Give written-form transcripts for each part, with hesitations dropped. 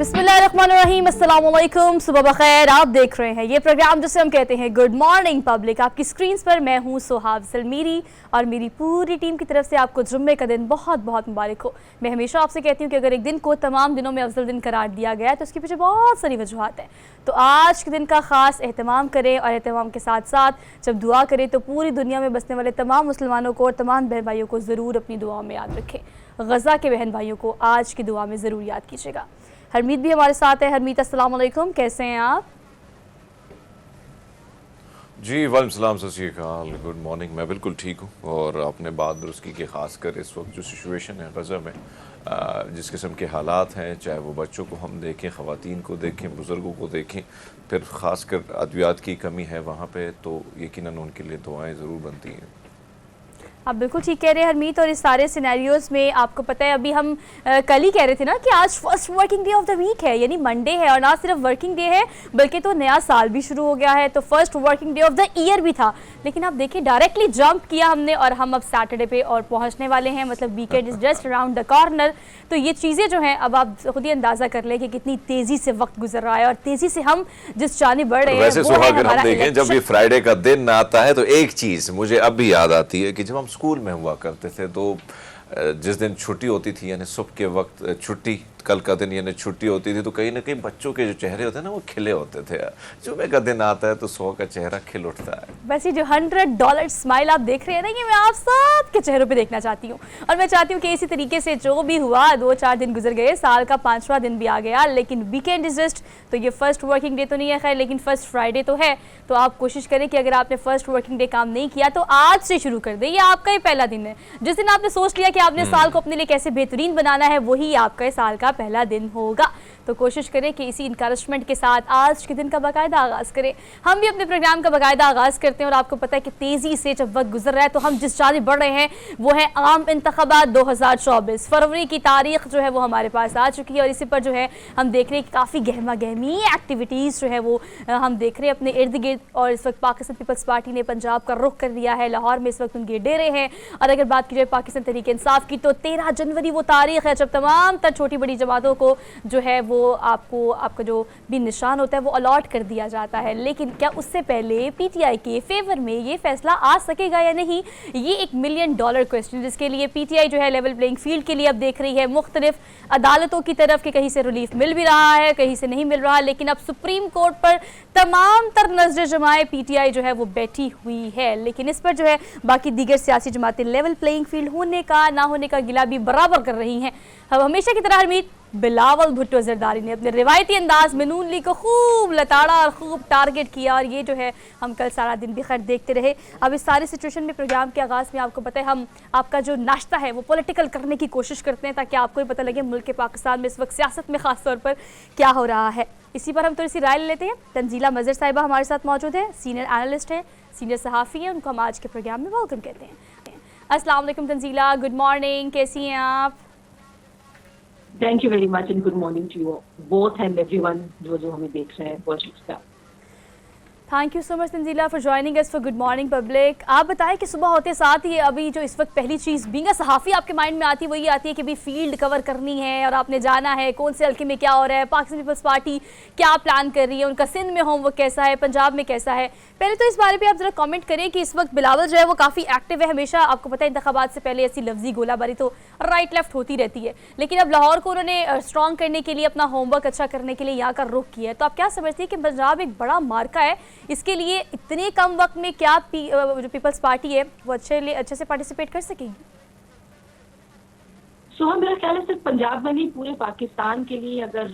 बिस्मिल्लाहिर्रहमानिर्रहीम, अस्सलाम वालेकुम, सुबह बखैर। आप देख रहे हैं ये प्रोग्राम जिसे हम कहते हैं गुड मॉर्निंग पब्लिक। आपकी स्क्रीन पर मैं हूँ सोहाब सलमीरी और मेरी पूरी टीम की तरफ से आपको जुम्मे का दिन बहुत बहुत मुबारक हो। मैं हमेशा आपसे कहती हूँ कि अगर एक दिन को तमाम दिनों में अफजल दिन करार दिया गया है तो उसके पीछे बहुत सारी वजूहात हैं। तो आज के दिन का ख़ास एहतमाम करें और एहतमाम के साथ साथ जब दुआ करें तो पूरी दुनिया में बसने वाले तमाम मुसलमानों को और तमाम बहन भाइयों को ज़रूर अपनी दुआ में याद रखें। गज़ा के बहन भाइयों को आज की दुआ में ज़रूर याद कीजिएगा। हरमीत भी हमारे साथ है। हरमीत, अस्सलाम वालेकुम, कैसे हैं आप? जी वालेकुम सलाम, सत श्री अकाल, गुड मॉर्निंग। मैं बिल्कुल ठीक हूँ। और आपने बात दुरुस्त की कि ख़ासकर इस वक्त जो सिचुएशन है गज़ा में, जिस किस्म के हालात हैं, चाहे वो बच्चों को हम देखें, ख़वातीन को देखें, बुज़ुर्गों को देखें, फिर ख़ासकर अद्वियात की कमी है वहाँ पे, तो यकीनन उनके लिए दुआएं ज़रूर बनती हैं। आप बिल्कुल ठीक कह रहे हैं हरमीत। और इस सारे सिनेरियोज़ में आपको पता है, अभी हम कल ही कह रहे थे ना कि आज first working day of the week है, यानी मंडे है। और ना सिर्फ वर्किंग डे है बल्कि तो नया साल भी शुरू हो गया है, तो first working day of the year भी था। लेकिन आप देखिए डायरेक्टली जंप किया हमने और हम अब सैटरडे पे और पहुंचने वाले हैं, मतलब weekend is just around the corner. तो ये चीज़ें जो हैं, अब आप खुद ही अंदाज़ा कर लें कि कितनी तेज़ी से वक्त गुजर रहा है और तेज़ी से हम जिस जानिब बढ़ रहे हैं। वैसे सुहाग हम देखें, जब ये फ्राइडे का दिन आता है तो एक चीज़ मुझे अब भी याद आती है कि जब हम स्कूल में हुआ करते थे तो जिस दिन छुट्टी होती थी, यानी सुबह के वक्त छुट्टी, कल का दिन यानी छुट्टी होती थी, तो कहीं ना कहीं बच्चों के जो चेहरे होते हैं ना वो खिले होते थे। जुम्मे का दिन आता है तो सौ का चेहरा खिल उठता है। बस ये जो $100 स्माइल आप देख रहे हैं ना, ये मैं आप सबके चेहरों पे देखना चाहती हूँ। और मैं चाहती हूँ कि इसी तरीके से जो भी हुआ, 2-4 दिन गुजर गए, साल का 5वां दिन भी आ गया, लेकिन वीकेंड इज जस्ट, तो ये फर्स्ट वर्किंग डे तो नहीं है खैर, लेकिन फर्स्ट फ्राइडे तो है। तो आप कोशिश करें कि अगर आपने फर्स्ट वर्किंग डे काम नहीं किया तो आज से शुरू कर दें। ये आपका ही पहला दिन है। जिस दिन आपने सोच लिया कि आपने साल को अपने लिए कैसे बेहतरीन बनाना है, वही आपका साल का पहला दिन होगा। तो कोशिश करें कि इसी इंकरेजमेंट के साथ आज के दिन का बाकायदा आगाज़ करें। हम भी अपने प्रोग्राम का बाकायदा आगाज़ करते हैं और आपको पता है कि तेज़ी से जब वक्त गुजर रहा है तो हम जिस जानिब बढ़ रहे हैं वो है आम इंतखाबात 2024। फरवरी की तारीख जो है वो हमारे पास आ चुकी है और इसी पर जो है हम देख रहे हैं कि काफ़ी गहमा गहमी एक्टिविटीज़ जो है वो हम देख रहे हैं अपने इर्द गिर्द। और इस वक्त पाकिस्तान पीपल्स पार्टी ने पंजाब का रुख कर लिया है, लाहौर में इस वक्त उनके डेरे हैं। और अगर बात की जाए पाकिस्तान तहरीक इंसाफ की, तो 13 जनवरी वो तारीख है जब तमाम तर छोटी बड़ी जमातों को जो है वो आपका जो भी निशान होता है वो अलॉट कर दिया जाता है। लेकिन क्या उससे पहले पीटीआई के फेवर में ये फैसला आ सकेगा या नहीं, ये $1 मिलियन क्वेश्चन, जिसके लिए पीटीआई जो है लेवल प्लेइंग फील्ड के लिए अब देख रही है मुख्तलिफ अदालतों की तरफ कि कहीं से रिलीफ मिल भी रहा है, कहीं से नहीं मिल रहा। लेकिन अब सुप्रीम कोर्ट पर तमाम तर नजर जमाए पीटीआई जो है वो बैठी हुई है। लेकिन इस पर जो है बाकी दीगर सियासी जमातें लेवल प्लेइंग फील्ड होने का ना होने का गिला भी बराबर कर रही हैं। अब हमेशा की तरह हरमीत, बिलावल भुट्टो जरदारी ने अपने रिवायती अंदाज में नून लीग को खूब लताड़ा और खूब टारगेट किया और ये जो है हम कल सारा दिन भी खैर देखते रहे। अब इस सारी सिचुएशन में प्रोग्राम के आगाज़ में आपको पता है हम आपका जो नाश्ता है वो पॉलिटिकल करने की कोशिश करते हैं ताकि आपको भी पता लगे मुल्क के पाकिस्तान में इस वक्त सियासत में ख़ास तौर पर क्या हो रहा है। इसी पर हम थोड़ी सी राय ले लेते हैं। तंजीला मज़हर साहिबा हमारे साथ मौजूद है, सीनियर एनालिस्ट हैं, सीनियर सहाफ़ी हैं, उनको हम आज के प्रोग्राम में वेलकम कहते हैं। अस्सलाम वालेकुम तंजीला, गुड मॉर्निंग, कैसी हैं आप? Thank you very much and good morning to you both and everyone जो हमें देख रहे हैं watching। Thank you so much Tanzila for joining us for good morning public. आप बताएं कि सुबह होते साथ ही अभी जो इस वक्त पहली चीज़ बीइंग अ सहाफ़ी आपके माइंड में आती है वही आती है कि भी फील्ड कवर करनी है और आपने जाना है कौन से हल्के में क्या हो रहा है, पाकिस्तान पीपल्स पार्टी क्या प्लान कर रही है, उनका सिंध में होमवर्क कैसा है, पंजाब में कैसा है। पहले तो इस बारे पर आप ज़रा कमेंट करें कि इस वक्त बिलावल जो है वो काफ़ी एक्टिव है। हमेशा आपको पता है इंतखाबात से पहले ऐसी लफ्जी गोलाबारी तो राइट लेफ्ट होती रहती है, लेकिन अब लाहौर को उन्होंने स्ट्रॉन्ग करने के लिए, अपना होमवर्क अच्छा करने के लिए यहाँ का रुख किया है। तो आप क्या समझती है कि पंजाब एक बड़ा मार्का है, इसके लिए इतने कम वक्त में क्या जो पीपल्स पार्टी है वो अच्छे से पार्टिसिपेट कर सकेगी? मेरा ख्याल है सिर्फ पंजाब में नहीं पूरे पाकिस्तान के लिए अगर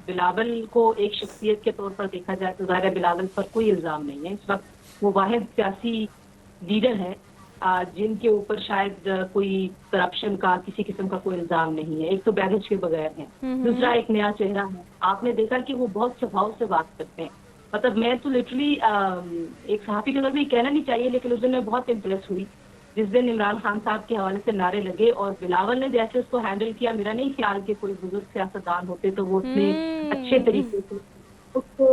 बिलावल को एक शख्सियत के तौर पर देखा जाए तो ज़ाहिर है बिलावल पर कोई इल्ज़ाम नहीं है। इस वक्त वो वाहिद सियासी लीडर है जिनके ऊपर शायद कोई करप्शन का किसी किस्म का कोई इल्ज़ाम नहीं है। एक तो बैगेज के बगैर है, दूसरा एक नया चेहरा है। आपने देखा कि वो बहुत स्वभाव से बात करते हैं। मतलब मैं तो लिटरली एक सहाफ़ी के तौर पर ये कहना नहीं चाहिए, लेकिन उस दिन मैं बहुत इम्प्रेस हुई जिस दिन इमरान खान साहब के हवाले से नारे लगे और बिलावल ने जैसे उसको हैंडल किया। मेरा नहीं ख्याल कि कोई बुजुर्ग सियासतदान होते तो वो उतने अच्छे तरीके से उसको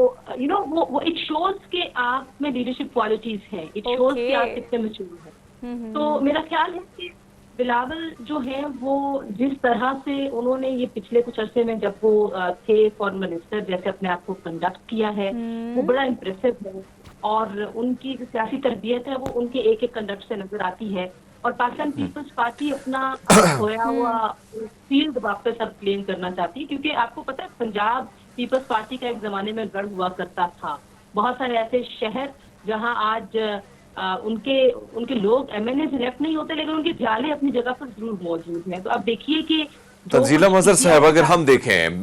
वो इट शोज के आप में लीडरशिप क्वालिटीज हैं, इट शोज कि आप कितने मैच्योर हैं। तो मेरा ख्याल है कि बिलावल जो है वो जिस तरह से उन्होंने ये पिछले कुछ अरसे में जब वो थे फॉरेन मिनिस्टर जैसे अपने आप को कंडक्ट किया है वो बड़ा इम्प्रेसिव है और उनकी जो सियासी तरबियत है वो उनके एक एक कंडक्ट से नजर आती है और पाकिस्तान पीपल्स पार्टी अपना खोया हुआ फील्ड वापस अब क्लेम करना चाहती है क्योंकि आपको पता है पंजाब पीपल्स पार्टी का एक जमाने में गढ़ हुआ करता था। बहुत सारे ऐसे शहर जहां आज उनके लोग एमएनए इलेक्ट नहीं होते लेकिन उनके जाले अपनी जगह पर जरूर मौजूद हैं। तो अब देखिए कि तंजीला मजहर साहब, अगर हम देखें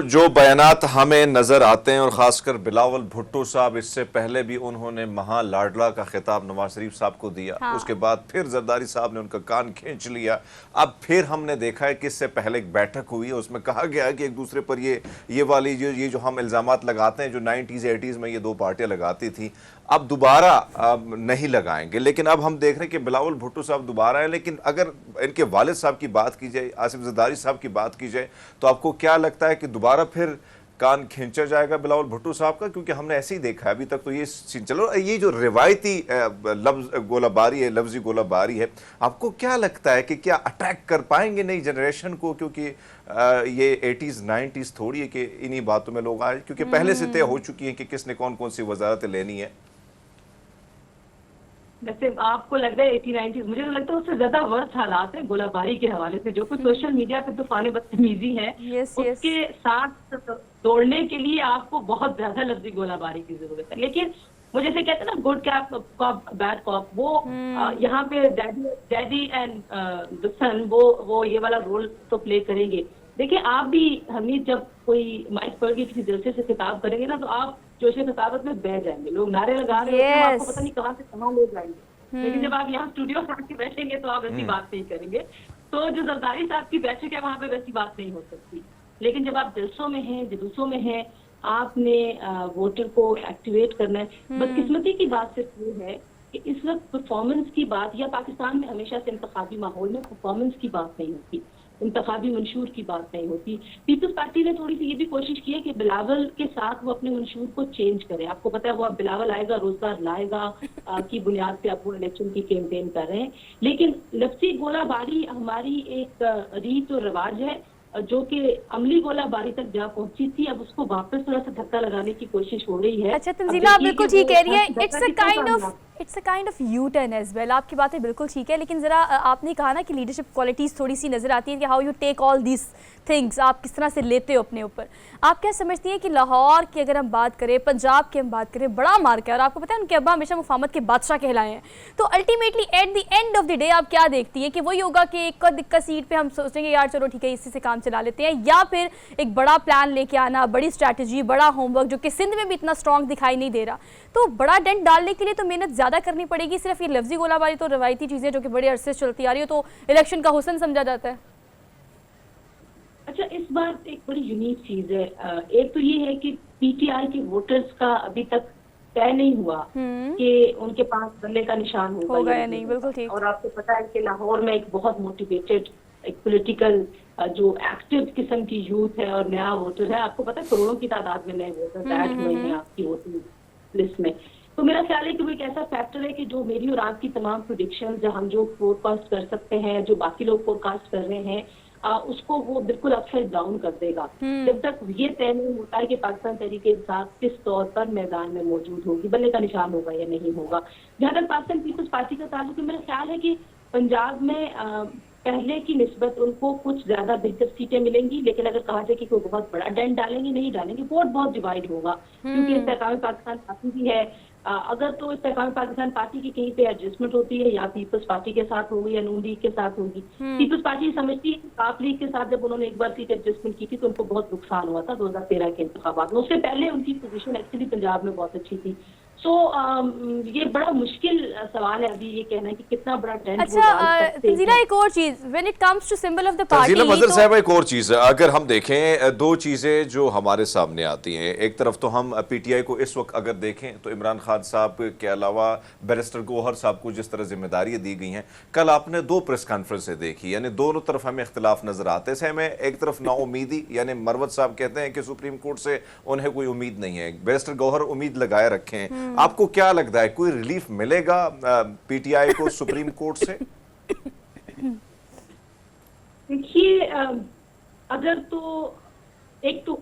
जो बयानात हमें नजर आते हैं और खासकर बिलावल भुट्टो साहब, इससे पहले भी उन्होंने महा लाडला का खिताब नवाज शरीफ साहब को दिया, हाँ। उसके बाद फिर जरदारी साहब ने उनका कान खींच लिया। अब फिर हमने देखा है कि इससे पहले एक बैठक हुई है, उसमें कहा गया है कि एक दूसरे पर ये वाली जो हम इल्जामात लगाते हैं जो 90s 80s में ये दो पार्टियां लगाती थी, अब दोबारा नहीं लगाएंगे। लेकिन अब हम देख रहे हैं कि बिलावल भुट्टो साहब दोबारा है, लेकिन अगर इनके वालिद साहब की बात की जाए, आसिफ जरदारी साहब की बात की जाए, तो आपको क्या लगता है कि दोबारा फिर कान खींचा जाएगा बिलावल भुट्टो साहब का? क्योंकि हमने ऐसे ही देखा है अभी तक तो ये सीन। चलो, ये जो रिवायती लफ्ज गोलाबारी है, लफ्जी गोलाबारी है, आपको क्या लगता है कि क्या अटैक कर पाएंगे नई जनरेशन को? क्योंकि ये 80s 90s थोड़ी है कि इन्हीं बातों में लोग आए, क्योंकि पहले से तय हो चुकी है कि किसने कौन कौन सी वजारतें लेनी है। वैसे आपको लग रहा है 80-90s, मुझे तो लगता है उससे ज्यादा वर्स्ट हालात है गोलाबारी के हवाले से। जो कुछ सोशल मीडिया पे तूफान बदतमीजी है उसके साथ तोड़ने के लिए आपको बहुत ज्यादा लफ्जी गोलाबारी की जरूरत है। लेकिन वो जैसे कहते हैं ना, गुड कॉप बैड कॉप, वो यहाँ पे डैडी एंड द सन वो ये वाला रोल तो प्ले करेंगे। देखिए, आप भी हमीद जब कोई माइक पढ़ के किसी जलसे से खिताब करेंगे ना तो आप जोशे खिताबत में बह जाएंगे, लोग नारे लगा रहे होते हैं, आपको पता नहीं कहाँ से कहाँ ले जाएंगे। लेकिन जब आप यहाँ स्टूडियो में आके बैठेंगे तो आप ऐसी बात नहीं करेंगे। तो जो जरदारी साहब की बैठक है वहां पे वैसी बात नहीं हो सकती। लेकिन जब आप जलसों में हैं, जुलूसों में हैं, आपने वोटर को एक्टिवेट करना है। बदकिस्मती की बात सिर्फ ये है कि इस वक्त परफॉर्मेंस की बात, या पाकिस्तान में हमेशा से इंतखाबी माहौल में परफॉर्मेंस की बात नहीं होती, इंतखाबी मंशूर की बात नहीं होती। पीपल्स पार्टी ने थोड़ी सी ये भी कोशिश की है कि बिलावल के साथ वो अपने मंशूर को चेंज करे। आपको पता है वो अब बिलावल आएगा रोजगार लाएगा की बुनियाद पे अब वो इलेक्शन की कैंपेन कर रहे हैं। लेकिन लफ्जी गोलाबारी हमारी एक रीत और रिवाज है जो कि अमली गोलाबारी तक जा पहुंची थी, अब उसको वापस थोड़ा सा धक्का लगाने की कोशिश हो रही है। अच्छा तंजीला, आप बिल्कुल ठीक कह रही है, it's a kind of U turn as well. आपकी बातें बिल्कुल ठीक है, लेकिन जरा आपने कहा ना कि लीडरशिप क्वालिटीज थोड़ी सी नजर आती है कि how you take all this things, आप किस तरह से लेते हो अपने ऊपर। आप क्या समझती हैं कि लाहौर की अगर हम बात करें, पंजाब की हम बात करें, बड़ा मार्क है और आपको पता है उनके अब्बा हमेशा मुफाहमत के बादशाह कहलाए हैं। तो ultimately at the end of the day आप क्या देखती हैं कि वही होगा कि एक दिक्कत सीट पे हम सोचेंगे यार चलो ठीक है इसी से काम चला लेते हैं, या फिर एक बड़ा प्लान लेके आना, बड़ी स्ट्रैटेजी, बड़ा होमवर्क जो कि सिंध में भी इतना स्ट्रॉन्ग दिखाई नहीं दे रहा, तो बड़ा डेंट डालने के लिए तो मेहनत ज्यादा करनी पड़ेगी। सिर्फ ये लफ्जी गोलाबारी तो रवायती चीजें जो कि बड़े अरसे से चलती आ रही है तो इलेक्शन का हुस्न समझा जाता है। अच्छा, इस बार एक बड़ी यूनिक चीज है। एक तो ये है कि पीटीआई के वोटर्स का अभी तक तय नहीं हुआ कि उनके पास बल्ले का निशान होगा या नहीं। बिल्कुल ठीक। और आपको पता है कि लाहौर में एक बहुत मोटिवेटेड एक पॉलिटिकल जो एक्टिव किस्म की यूथ है और नया वोटर है। आपको पता है करोड़ों की तादाद में नए वोटर ऐड हुए हैं आपकी वोटिंग लिस्ट में। तो मेरा ख्याल है कि वो एक ऐसा फैक्टर है कि जो मेरी और आपकी तमाम प्रेडिक्शन हम जो फोरकास्ट कर सकते हैं, जो बाकी लोग फोरकास्ट कर रहे हैं, उसको वो बिल्कुल अपसाइड डाउन कर देगा। जब तक ये तय नहीं होता है कि पाकिस्तान तहरीक इंसाफ किस तौर पर मैदान में मौजूद होगी, बल्ले का निशान होगा या नहीं होगा। जहाँ तक पाकिस्तान पीपल्स पार्टी का ताल्लुक है, मेरा ख्याल है कि पंजाब में पहले की निस्बत उनको कुछ ज्यादा बेहतर सीटें मिलेंगी। लेकिन अगर कहा जाए कि कोई बहुत बड़ा डेंट डालेंगे, नहीं डालेंगे, वोट बहुत डिवाइड होगा क्योंकि इस्तेकाम पाकिस्तान पार्टी भी है। अगर तो इस्तेकाम पाकिस्तान पार्टी की कहीं पे एडजस्टमेंट होती है या पीपल्स पार्टी के साथ होगी या नून लीग के साथ होगी। पीपल्स पार्टी समझती है कि आप लीग के साथ जब उन्होंने एक बार सीट एडजस्टमेंट की थी तो उनको बहुत नुकसान हुआ था 2013 के इंतखाबात में। उससे पहले उनकी पोजीशन एक्चुअली पंजाब में बहुत अच्छी थी। सो ये बड़ा मुश्किल सवाल है अभी ये कहना है कि कितना बड़ा डेंट। अच्छा तंजीला, एक और चीज, when it comes to symbol of the party, Tanzeela Mazhar sahab एक और चीज, अगर हम देखें दो चीजें जो हमारे सामने आती हैं। एक तरफ तो हम पीटीआई को इस वक्त अगर देखें तो इमरान खान साहब के अलावा बैरिस्टर गौहर साहब को जिस तरह जिम्मेदारियां दी गई हैं, कल आपने दो प्रेस कॉन्फ्रेंसें देखी, यानी दोनों तरफ हमें इख्तिलाफ नजर आते हैं। हमें एक तरफ नाउमीदी, यानी मरवत साहब कहते हैं कि सुप्रीम कोर्ट से उन्हें कोई उम्मीद नहीं है, बैरिस्टर गौहर उम्मीद लगाए रखे हैं। आपको क्या लगता है कोई रिलीफ मिलेगा पीटीआई को सुप्रीम कोर्ट से? देखिए अगर तो एक तो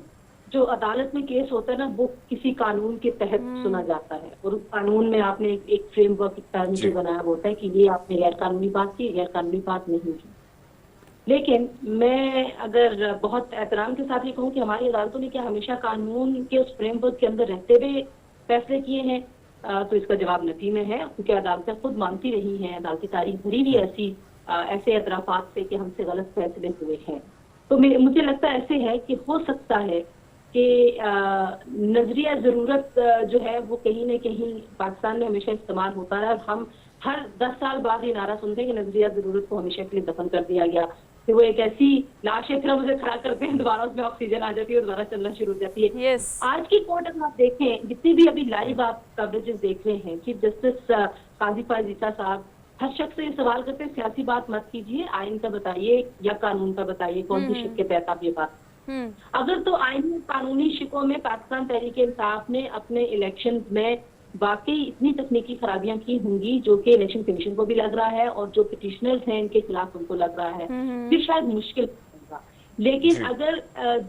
जो अदालत में केस होता है ना वो किसी कानून के तहत सुना जाता है और उस कानून में आपने एक फ्रेमवर्क एक पैरामीटर बनाया होता है कि ये आपने गैर कानूनी बात की, गैर कानूनी बात नहीं की। लेकिन मैं अगर बहुत एहतराम के साथ ये कहूँ कि हमारी अदालतों ने क्या हमेशा कानून के उस फ्रेमवर्क के अंदर रहते हुए फैसले किए हैं, तो इसका जवाब नफी में है, क्योंकि अदालतें खुद मानती रही हैं, अदालती तारीख भरी भी ऐसी ऐसे एतराफात से कि हमसे गलत फैसले हुए हैं। तो मुझे लगता है ऐसे है कि हो सकता है कि नजरिया जरूरत जो है वो कहीं न कहीं पाकिस्तान में हमेशा इस्तेमाल होता है और हम हर 10 साल बाद ये नारा सुनते हैं कि नजरिया जरूरत को हमेशा के लिए दफन कर दिया गया। तो वो एक ऐसी लाश है, फिर हम उसे खड़ा करते हैं, दोबारा उसमें ऑक्सीजन आ जाती है और दोबारा चलना शुरू हो जाती है। Yes. आज की कोर्ट अगर आप देखें, जितनी भी अभी लाइव आप कवरेजेस देख रहे हैं, चीफ जस्टिस काजी फायज ईसा साहब हर शख्स से ये सवाल करते हैं सियासी बात मत कीजिए, आइन का बताइए या कानून का बताइए, कौन सी शिक के तहत आप ये बात। अगर तो आईनी कानूनी शिकों में पाकिस्तान तहरीक इंसाफ ने अपने इलेक्शन में वाकई इतनी तकनीकी खराबियां की होंगी जो कि इलेक्शन कमीशन को भी लग रहा है और जो पिटिशनर्स हैं इनके खिलाफ उनको लग रहा है, फिर शायद मुश्किल होगा। लेकिन अगर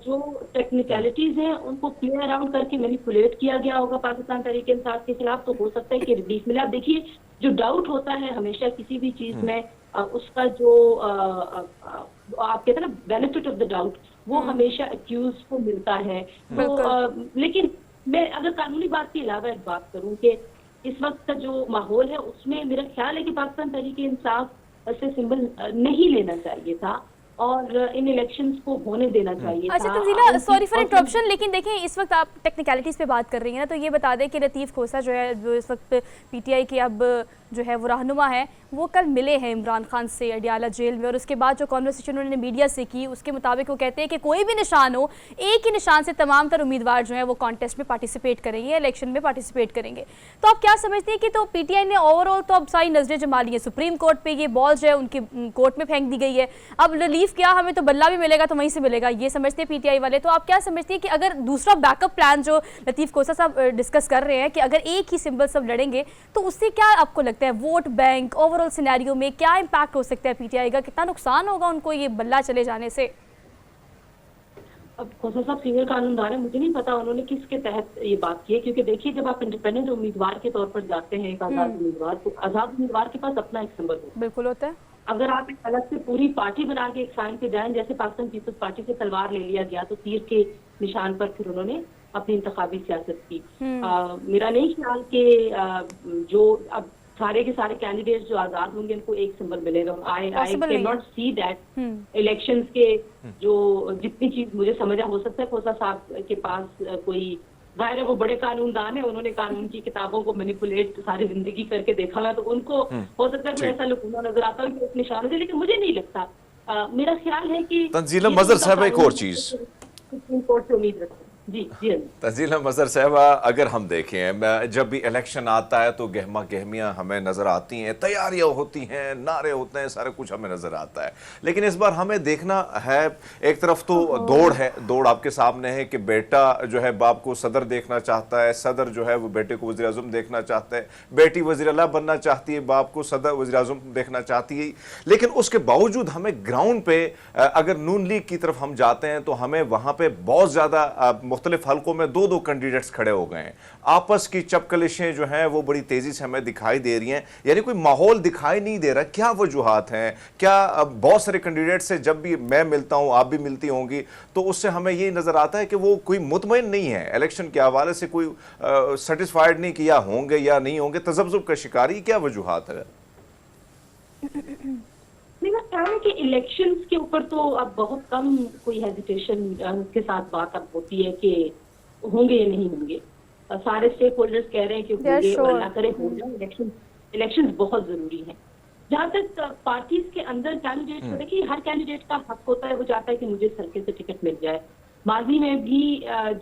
जो टेक्निकलिटीज हैं उनको क्लियर आउट करके मैनिपुलेट किया गया होगा पाकिस्तान तहरीक इंसाफ के खिलाफ, तो हो सकता है कि रिलीफ मिले। आप देखिए जो डाउट होता है हमेशा किसी भी चीज में, उसका जो आप कहते हैं ना बेनिफिट ऑफ द डाउट, वो हमेशा एक्यूज को मिलता है। तो लेकिन मैं अगर कानूनी बात के अलावा एक बात करूं कि इस वक्त का जो माहौल है उसमें मेरा ख्याल है कि पाकिस्तान तहरीक इंसाफ से सिंबल नहीं लेना चाहिए था और इन इलेक्शंस को होने देना चाहिए था। अच्छा तंजीला, सॉरी फॉर इंटरप्शन, लेकिन देखें इस वक्त आप टेक्निकलिटीज़ पे बात कर रही हैं ना, तो ये बता दें कि लतीफ़ खोसा जो है, जो इस वक्त पीटीआई के अब जो है वो रहनुमा है, वो कल मिले हैं इमरान खान से अडियाला जेल में, और उसके बाद जो कॉन्वर्सेशन उन्होंने मीडिया से की उसके मुताबिक वो कहते हैं कि कोई भी निशान हो, एक ही निशान से तमाम तर उम्मीदवार जो है वो कॉन्टेस्ट में पार्टिसिपेट करेंगे, इलेक्शन में पार्टिसिपेट करेंगे। तो आप क्या समझते हैं कि तो पीटीआई ने ओवरऑल तो अब सारी नजरें जमा ली है सुप्रीम कोर्ट पे, ये बॉल जो है उनकी कोर्ट में फेंक दी गई है, अब रिलीफ क्या, हमें तो बल्ला भी मिलेगा तो वहीं से मिलेगा, ये समझते हैं पीटीआई वाले। तो आप क्या समझते हैं कि अगर दूसरा बैकअप प्लान जो लतीफ़ खोसा साहब डिस्कस कर रहे हैं कि अगर एक ही सिंबल सब लड़ेंगे तो उससे क्या आपको लगता है वोट बैंक ओवरऑल सिनेरियो में क्या इम्पैक्ट हो सकता है पीटीआई का, कितना नुकसान होगा उनको ये बल्ला चले जाने से? अब खोसा साहब सीनियर कानूनदान है, मुझे नहीं पता उन्होंने किसके तहत ये बात की है, क्योंकि देखिए जब आप इंडिपेंडेंट उम्मीदवार के तौर पर जाते हैं एक आजाद उम्मीदवार, तो आजाद उम्मीदवार के पास अपना एक सिंबल होता है। बिल्कुल होता है। अगर आप एक अलग से पूरी पार्टी बना के एक साइन पे जाएं, जैसे पाकिस्तान पीपल्स पार्टी से तलवार ले लिया गया तो तीर के निशान पर फिर उन्होंने अपनी इंतखाबी सियासत की। मेरा नहीं ख्याल कि जो अब सारे के सारे कैंडिडेट्स जो आजाद होंगे उनको एक सिंबल मिलेगा। I can not see that elections के जो जितनी चीज मुझे समझा, हो सकता है खोसा साहब के पास कोई जाहिर है वो बड़े कानूनदान है, उन्होंने कानून की किताबों को मैनिपुलेट सारी जिंदगी करके देखा हुआ, तो उनको हो सकता है कोई ऐसा लुकूना नजर आता है कि एक निशान है, लेकिन मुझे नहीं लगता। मेरा ख्याल है कि तंजीला मजहर साहब एक और चीज सुप्रीम कोर्ट से उम्मीद रखते हैं। जी जी तंजीला मजहर साहबा, अगर हम देखें जब भी इलेक्शन आता है तो गहमा गहमियाँ हमें नज़र आती हैं, तैयारियां होती हैं, नारे होते हैं, सारा कुछ हमें नज़र आता है। लेकिन इस बार हमें देखना है, एक तरफ तो दौड़ है, दौड़ आपके सामने है कि बेटा जो है बाप को सदर देखना चाहता है, सदर जो है वो बेटे को वज़ीर आज़म देखना चाहता है, बेटी वज़ीर आला बनना चाहती है, बाप को सदर वज़ीर आज़म देखना चाहती है। लेकिन उसके बावजूद हमें ग्राउंड पे अगर नून लीग की तरफ हम जाते हैं तो हमें वहाँ पर बहुत ज़्यादा मुख्तलिफ हल्कों में दो कैंडिडेट्स खड़े हो गए हैं। आपस की चपकलिशें जो हैं वो बड़ी तेजी से हमें दिखाई दे रही हैं, यानी कोई माहौल दिखाई नहीं दे रहा। क्या वजूहात हैं? क्या बहुत सारे कैंडिडेट से जब भी मैं मिलता हूं, आप भी मिलती होंगी, तो उससे हमें ये नजर आता है कि वो कोई मुतमईन नहीं है इलेक्शन के हवाले से, कोई सेटिस्फाइड नहीं कि या होंगे या नहीं होंगे, तजब्जुब का शिकारी। क्या वजूहात है? मेरा ख्याल है कि इलेक्शंस के ऊपर तो अब बहुत कम कोई हेजिटेशन के साथ बात अब होती है कि होंगे या नहीं होंगे। सारे स्टेक होल्डर्स कह रहे हैं कि होंगे और अल्लाह करे हो जाए। इलेक्शंस बहुत जरूरी है। जहाँ तक पार्टीज के अंदर कैंडिडेट को देखिए, हर कैंडिडेट का हक होता है, वो चाहता है कि मुझे सल्के से टिकट मिल जाए। माजी में भी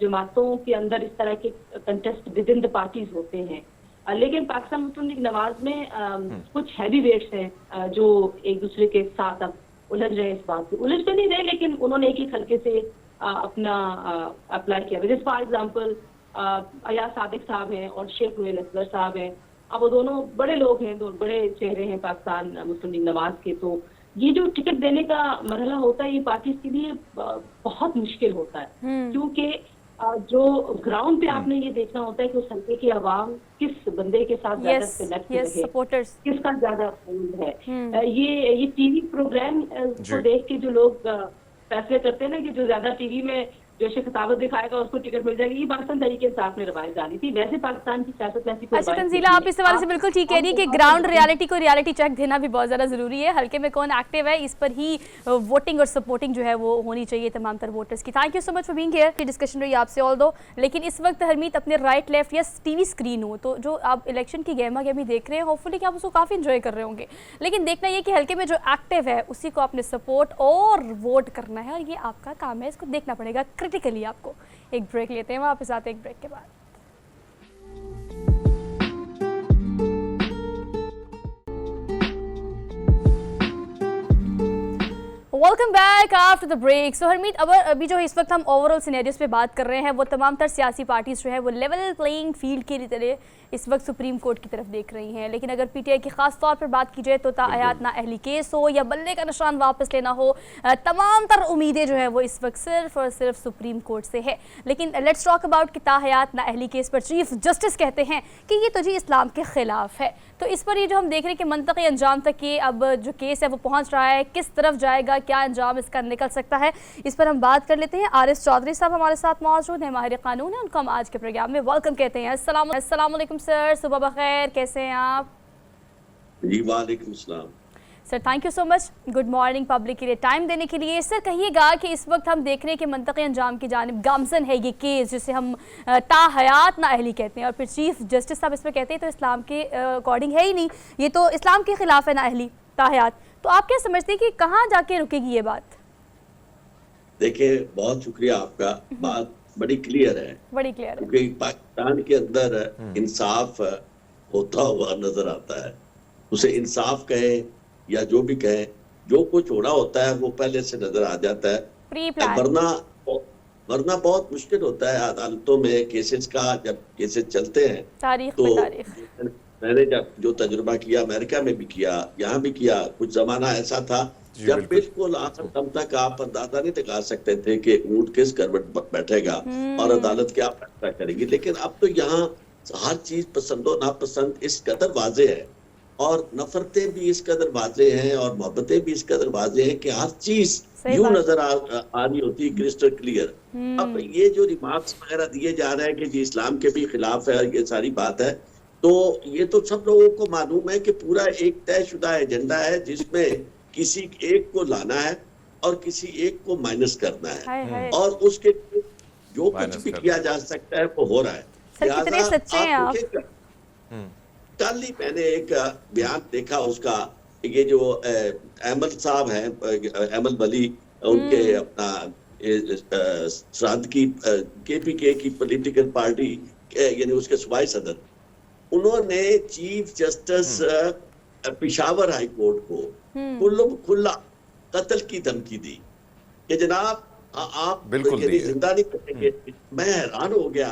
जमातों के अंदर इस तरह के contest with in the parties होते हैं, लेकिन पाकिस्तान मुस्लिम लीग नवाज में कुछ हैवी वेट्स हैं जो एक दूसरे के साथ अब उलझ रहे हैं। इस बात से उलझ तो नहीं रहे, लेकिन उन्होंने एक ही हल्के से अपना अप्लाई किया। जैसे फॉर एग्जाम्पल अयाज सादिक साहब हैं और शेख रुहेल असगर साहब हैं। अब वो दोनों बड़े लोग हैं, दो बड़े चेहरे हैं पाकिस्तान मुस्लिम लीग नवाज के, तो ये जो टिकट देने का मरहला होता है ये पार्टीज के लिए बहुत मुश्किल होता है, क्योंकि जो ग्राउंड पे आपने ये देखना होता है कि उस हल्के की आवाम किस बंदे के साथ ज्यादा कनेक्ट रहे, सपोर्टर्स किसका ज्यादा पसंद है। ये टीवी प्रोग्राम को देख के जो लोग फैसले करते हैं ना कि जो ज्यादा टीवी में जो खिताबत दिखाएगा उसको टिकट मिल जाएगी, ये पाकिस्तान तरीके से आपने रवायत डाली थी। वैसे पाकिस्तान की सियासत में ऐसी कोई अच्छा तंजीला, आप इस हवाले से बिल्कुल ठीक कह रही है कि ग्राउंड रियलिटी को रियलिटी चेक देना भी बहुत ज़्यादा ज़रूरी है। हल्के में कौन एक्टिव है इस पर ही वोटिंग और सपोर्टिंग जो है वो होनी चाहिए तमाम तर वोटर्स की। Thank you so much for being here. Discussion रही आपसे ऑल दो, लेकिन इस वक्त हरमीत अपने राइट लेफ्ट या टीवी स्क्रीन हो तो जो आप इलेक्शन की गेमा गेमी देख रहे हैं, होपफुली कि आप उसको काफ़ी इंजॉय कर रहे होंगे, लेकिन देखना ये कि हल्के में जो एक्टिव है उसी को आपने सपोर्ट और वोट करना है, और ये आपका काम है, इसको देखना पड़ेगा क्रिटिकली आपको। एक ब्रेक लेते हैं, वापस आते हैं एक ब्रेक के बाद। Welcome back after the break. So Harmeet, अब अभी जो इस वक्त हम ओवरऑल सिनेरियोस पे बात कर रहे हैं वो तमाम तर सियासी पार्टीज जो है वो लेवल प्लेइंग फील्ड के लिए इस वक्त सुप्रीम कोर्ट की तरफ देख रही हैं, लेकिन अगर पीटीआई की खास तौर पर बात की जाए तो ताहयात ना अहली केस हो या बल्ले का निशान वापस लेना हो, तमाम तर उम्मीदें जो है वो इस वक्त सिर्फ और सिर्फ सुप्रीम कोर्ट से है। लेकिन लेट्स टॉक अबाउट कि ताहयात ना अहली केस पर चीफ जस्टिस कहते हैं कि ये तो जी इस्लाम के खिलाफ है। तो इस पर ये जो हम देख रहे हैं कि मंतकी अंजाम तक ये अब जो केस है वो पहुंच रहा है, किस तरफ जाएगा, क्या अंजाम इसका निकल सकता है, इस पर हम बात कर लेते हैं। आरिफ चौधरी साहब हमारे साथ मौजूद हैं, माहिर कानून है, उनको हम आज के प्रोग्राम में वेलकम कहते हैं। अस्सलाम वालेकुम सर, सुबह बखैर, कैसे हैं आप? जी वालेकुम सलाम sir, thank you so much good morning public के लिए टाइम देने के लिए। सर कहिएगा कि इस वक्त हम देख रहे हैं कि मंतकी अंजाम की जानिब गामजन है ये केस, जिसे हम ताहयात ना अहली कहते हैं, और फिर चीफ जस्टिस साहब इस पर कहते हैं तो इस्लाम के अकॉर्डिंग है ही नहीं, ये तो इस्लाम के खिलाफ है ना अहली ताहयात। तो आप क्या समझते हैं कि कहाँ जाके रुकेगी ये बात? देखिए, बहुत शुक्रिया आपका, बात बड़ी क्लियर है, बड़ी क्लियर है, क्योंकि पाकिस्तान के अंदर इंसाफ होता हुआ नजर आता है। उसे इंसाफ कहे या जो भी कहे, जो कुछ होना होता है वो पहले से नजर आ जाता है, प्री प्लान। वरना बहुत मुश्किल होता है अदालतों में केसेस का। जब केसेस चलते हैं तारीख तो में तारीख मैंने जब जो तजुर्बा किया, अमेरिका में भी किया, यहाँ भी किया, कुछ जमाना ऐसा था जब बिल्कुल आखिर दम तक आप अंदाजा नहीं लगा सकते थे कि ऊंट किस करवट बैठेगा और अदालत क्या फैसला करेगी। लेकिन अब तो यहाँ हर चीज पसंदो नापसंद इस कदर वाजे है, और नफरतें भी इस कदर वाजे हैं, और मोहब्बतें भी इस कदर वाजे हैं कि हर चीज यूं नजर आ रही होती है क्रिस्टल क्लियर। अब ये जो रिमार्क्स वगैरह दिए जा रहे हैं कि जी इस्लाम के भी खिलाफ है, ये सारी बात है, तो ये तो सब लोगों को मालूम है कि पूरा एक तयशुदा एजेंडा है जिसमें किसी एक को लाना है और किसी एक को माइनस करना है, और उसके जो कुछ भी किया जा सकता है वो हो रहा है। कितने सच्चे हैं आप? कल ही मैंने एक बयान देखा उसका, ये जो अहमद साहब हैं, अहमद वली, उनके अपना श्राद्ध की केपीके की पॉलिटिकल पार्टी यानी उसके सूबाई सदर, उन्होंने chief justice Peshawar high court को खुला कत्ल की धमकी दी कि जनाब आप जिंदा नहीं करेंगे। मैं हैरान हो गया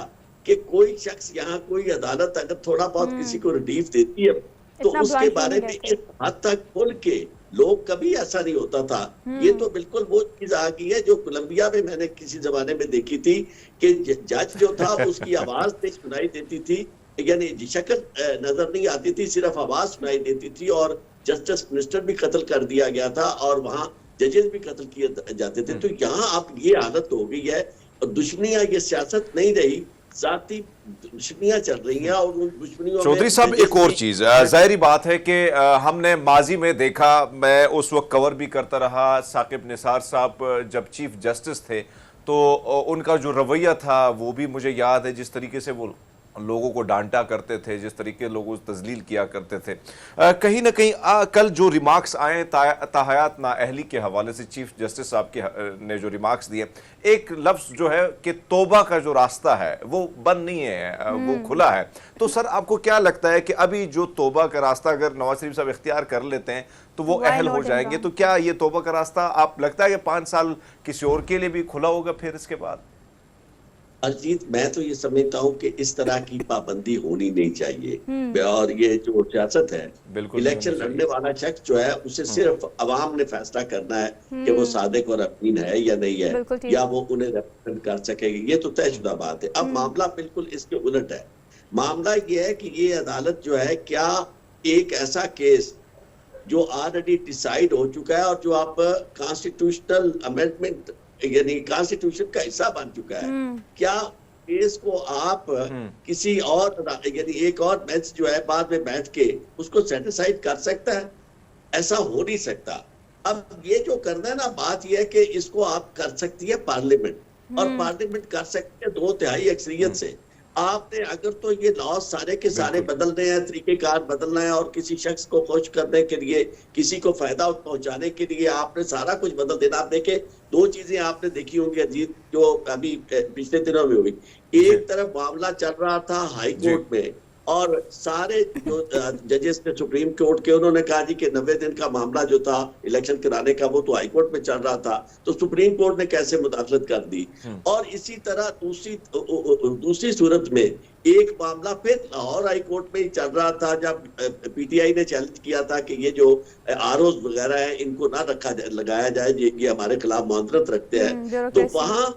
कि कोई शख्स यहाँ, कोई अदालत अगर थोड़ा बहुत किसी को रिलीफ देती है तो उसके बारे में इस हद तक खुल के लोग, कभी ऐसा नहीं होता था। ये तो बिल्कुल वो चीज आ गई है जो कोलंबिया में मैंने किसी जमाने में देखी थी कि जज जो था उसकी आवाज नहीं सुनाई देती थी, यानी शक्ल नजर नहीं आती थी, सिर्फ आवाज सुनाई देती थी, और जस्टिस मिनिस्टर भी कत्ल कर दिया गया था और वहां जजेस भी कत्ल किए जाते थे। तो यहाँ अब ये हालत हो गई है, और दुश्मनियां, ये सियासत नहीं रही, जाती दुश्मनियां चल रही हैं, और उन दुश्मनियों चौधरी साहब एक और चीज जाहिर बात है कि हमने माजी में देखा, मैं उस वक्त कवर भी करता रहा, साकिब निसार साहब जब चीफ जस्टिस थे तो उनका जो रवैया था वो भी मुझे याद है, जिस तरीके से वो लोगों को डांटा करते थे, जिस तरीके लोगों को तजलील किया करते थे। कहीं ना कहीं कल जो रिमार्क्स आए ताहयात ना अहली के हवाले से, चीफ जस्टिस साहब के ने जो रिमार्क्स दिए, एक लफ्ज़ जो है कि तौबा का जो रास्ता है वो बंद नहीं है, वो खुला है। तो सर आपको क्या लगता है कि अभी जो तौबा का रास्ता अगर नवाज शरीफ साहब इख्तियार कर लेते हैं तो वो अहल हो जाएंगे, तो क्या ये तौबा का रास्ता आप लगता है कि 5 साल किसी और के लिए भी खुला होगा फिर इसके बाद? अजीत, मैं तो ये समझता हूँ कि इस तरह की पाबंदी होनी नहीं चाहिए। और ये जो सियासत है, बिल्कुल नहीं इलेक्शन होनी लड़ने वाला शख्स जो है उसे सिर्फ अवाम ने फैसला करना है कि वो सादिक और अमीन है या नहीं है, बिल्कुल ठीक। या वो उन्हें रिप्रेजेंट कर सकेगी। ये तो तयशुदा बात है। अब मामला बिल्कुल इसके उलट है। मामला ये है कि ये अदालत जो है, क्या एक ऐसा केस जो ऑलरेडी डिसाइड हो चुका है और जो आप कॉन्स्टिट्यूशनल अमेंडमेंट यानी कॉन्स्टिट्यूशन का हिस्सा बन चुका है, क्या केस को आप किसी और यानी एक और बेंच जो है बाद में बैठ के उसको सेटिसाइड कर सकता है? ऐसा हो नहीं सकता। अब ये जो करना है ना, बात ये है कि इसको आप कर सकती है पार्लियामेंट, और पार्लियामेंट कर सकती है 2/3 अक्सरियत से। आपने अगर तो ये लॉ सारे के सारे बदलने हैं, तरीकेकार बदलना है, और किसी शख्स को खुश करने के लिए, किसी को फायदा पहुंचाने के लिए आपने सारा कुछ बदल देना। आप देखे, 2 चीजें आपने देखी होंगी अजीत, जो अभी पिछले दिनों में हुई। एक तरफ मामला चल रहा था हाई कोर्ट में, और सारे जो जजेस थे सुप्रीम कोर्ट के, उन्होंने कहा जी कि 90 दिन का मामला जो था इलेक्शन कराने का, वो तो हाई कोर्ट में चल रहा था, तो सुप्रीम कोर्ट ने कैसे मुदाखलत कर दी। और इसी तरह दूसरी सूरत में एक मामला फिर लाहौर हाई कोर्ट में ही चल रहा था, जब पीटीआई ने चैलेंज किया था कि ये जो आरओज वगैरह है इनको ना लगाया जाए, ये हमारे खिलाफ मुआंदरत रखते हैं। तो वहां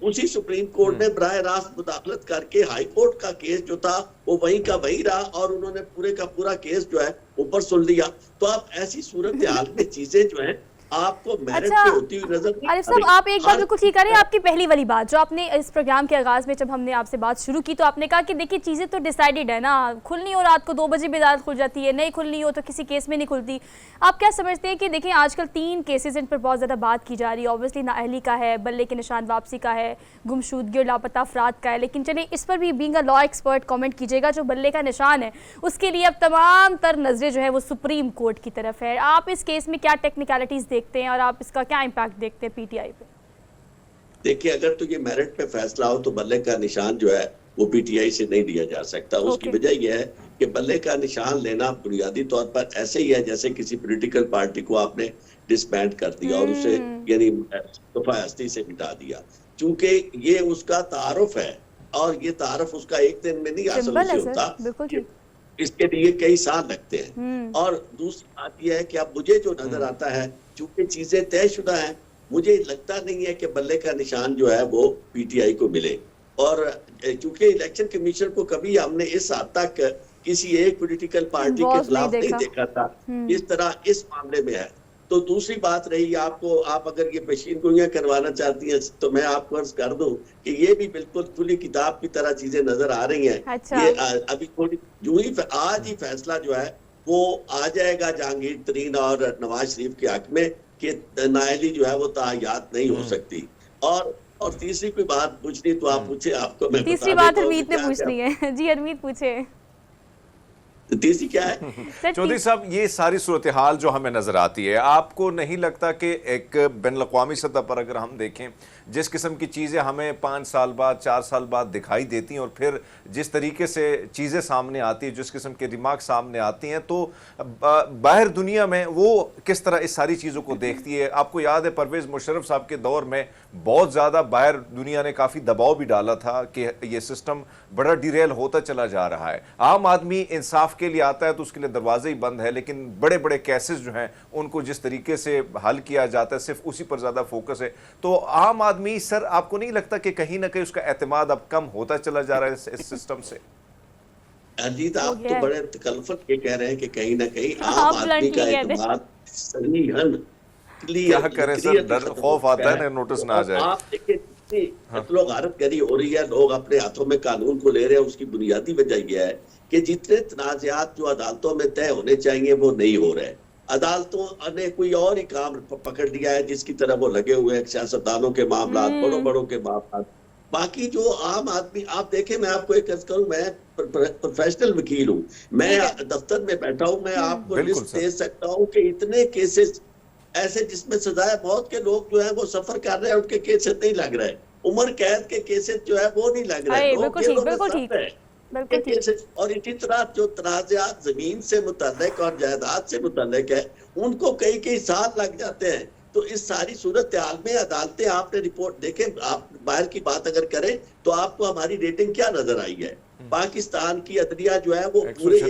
उसी सुप्रीम कोर्ट ने बराह रास्त मुदाखलत करके हाई कोर्ट का केस जो था वो वहीं का वहीं रहा, और उन्होंने पूरे का पूरा केस जो है ऊपर सुन लिया। तो आप ऐसी सूरत हाल में चीजें जो है आपको मेरिट पे होती हुई नजर नहीं आरिफ साहब, आप एक बात बिल्कुल ठीक कह रहे हैं। आपकी पहली वाली बात जो आपने इस प्रोग्राम के आगाज में जब हमने आपसे बात शुरू की, तो आपने कहा कि देखिए चीज़ें तो डिसाइडेड है ना, खुलनी हो रात को 2 बजे भी अदालत खुल जाती है, नहीं खुलनी हो तो किसी केस में नहीं खुलती। आप क्या समझते हैं कि देखिए आजकल 3 केसेस इन पर बहुत ज़्यादा बात की जा रही है। ऑब्वियसली नाअहली का है, बल्ले के निशान वापसी का है, गुमशुदगी और लापता अफराद का है, लेकिन चलिए इस पर भी being a law expert comment कीजिएगा। जो बल्ले का निशान है उसके लिए अब तमाम तर नजरें जो है वो सुप्रीम कोर्ट की तरफ है। आप इस केस में क्या टेक्निकलिटीज़ देखते हैं और आप का क्या इम्पैक्ट देखते हैं पीटीआई पे? देखिए, अगर तो ये मेरिट पे फैसला हो तो बल्ले का निशान जो है वो पीटीआई से नहीं लिया जा सकता। उसकी वजह यह है कि बल्ले का निशान लेना बुनियादी तौर पर ऐसे ही है जैसे किसी पॉलिटिकल पार्टी को आपने डिसबैंड कर दिया और उसे यानी हस्ती से मिटा दिया। चूंकि ये उसका तारुफ है, और ये तारुफ उसका एक दिन में नहीं हासिल होता, इसके लिए कई साल लगते हैं। और दूसरी बात यह है कि अब मुझे जो नजर आता है, चूंकि चीजें तयशुदा हैं, मुझे लगता नहीं है कि बल्ले का निशान जो है वो पीटीआई को मिले। और चूंकि इलेक्शन कमीशन को कभी हमने इस हद तक किसी एक पॉलिटिकल पार्टी के खिलाफ नहीं देखा था इस तरह इस मामले में है। तो दूसरी बात रही, आप अगर ये पेशीन गोइयां करवाना चाहती हैं तो मैं आपको अर्ज कर दूं कि ये भी बिल्कुल खुली किताब की तरह चीजें नजर आ रही हैं। अच्छा। ये अभी थोड़ी आज ही फैसला जो है वो आ जाएगा जहांगीर तरीन और नवाज शरीफ के हक में कि नाअहली जो है वो तायात नहीं हो सकती। और तीसरी कोई बात पूछनी तो आप पूछे, आपको मैं तीसरी बात हरमीत ने पूछनी है। जी हरमीत पूछे। तीसरी क्या है? चौधरी साहब, ये सारी सूरत हाल जो हमें नजर आती है, आपको नहीं लगता कि एक बैन अवी सतह पर अगर हम देखें जिस किस्म की चीज़ें हमें 5 साल बाद 4 साल बाद दिखाई देती हैं और फिर जिस तरीके से चीज़ें सामने आती हैं, जिस किस्म के रिमार्क सामने आती हैं, तो बाहर दुनिया में वो किस तरह इस सारी चीज़ों को देखती है? आपको याद है परवेज़ मुशर्रफ साहब के दौर में बहुत ज़्यादा बाहर दुनिया ने काफ़ी दबाव भी डाला था कि ये सिस्टम बड़ा डिरेल होता चला जा रहा है। आम आदमी इंसाफ के लिए आता है तो उसके लिए दरवाजे ही बंद है, लेकिन बड़े बड़े केसेस जो हैं उनको जिस तरीके से हल किया जाता है सिर्फ उसी पर ज़्यादा फोकस है। तो आम आदमी, सर, आपको नहीं लगता कि कहीं ना कहीं उसका एतमाद अब कम होता चला जा रहा है इस सिस्टम से? अजीत, आप तो बड़े तकल्लुफ़ के कह रहे हैं कि कहीं ना कहीं आम आदमी का एतमाद सहीहन क्या करें सर, डर खौफ आता है ना नोटिस ना आ जाए। आप देखिए लोग गारतगरी हो रही है, लोग अपने हाथों में कानून को ले रहे हैं। उसकी बुनियादी वजह यह है कि जितने तनाज़ात जो अदालतों में तय होने चाहिए वो नहीं हो रहे। अदालतों ने कोई और ही काम पकड़ लिया है जिसकी तरह वो लगे हुए हैं, सियासतदानों के मामला, बड़ों के मामला। बाकी जो आम आदमी, आप देखें, मैं आपको एक अर्ज करूं, मैं प्रोफेशनल वकील हूं, मैं दफ्तर में बैठा हूं, मैं आपको लिस्ट दे सकता हूं कि इतने केसेस ऐसे जिसमें सजाए मौत के लोग जो है वो सफर कर रहे हैं, उनके केसेस नहीं लग रहे, उम्र कैद के केसेस जो है वो नहीं लग रहे। और इसी तरह जो तनाज़ात जमीन से मुतल्लिक और जायदाद से मुतल्लिक है उनको कई साल लग जाते हैं। तो इस सारी सूरत हाल में अदालतें, आपने रिपोर्ट देखें, आप बाहर की बात अगर करें तो आपको हमारी रेटिंग क्या नजर आई है। पाकिस्तान की अदलिया जो है वो पूरे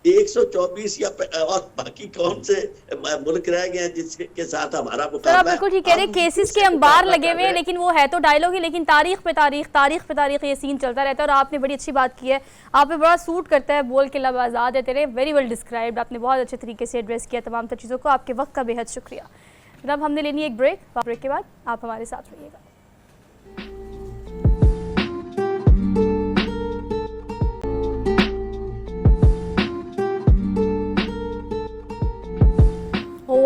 124 या और बाकी कौन से मुल्क रह गए हैं जिसके साथ हमारा सर आप बिल्कुल ठीक कह रहे हैं, केसेस के अंबार लगे हुए हैं, लेकिन वो है तो डायलॉग ही, लेकिन तारीख पे तारीख ये सीन चलता रहता है। और आपने बड़ी अच्छी बात की है, आप पे बड़ा सूट करता है, बोल के लब आज़ाद है तेरे, वेरी वेल डिस्क्राइब्ड, आपने बहुत अच्छे तरीके से एड्रेस किया तमाम तर चीज़ों को, आपके वक्त का बेहद शुक्रिया। अब हमने लेनी है एक ब्रेक के बाद आप हमारे साथ रहिएगा।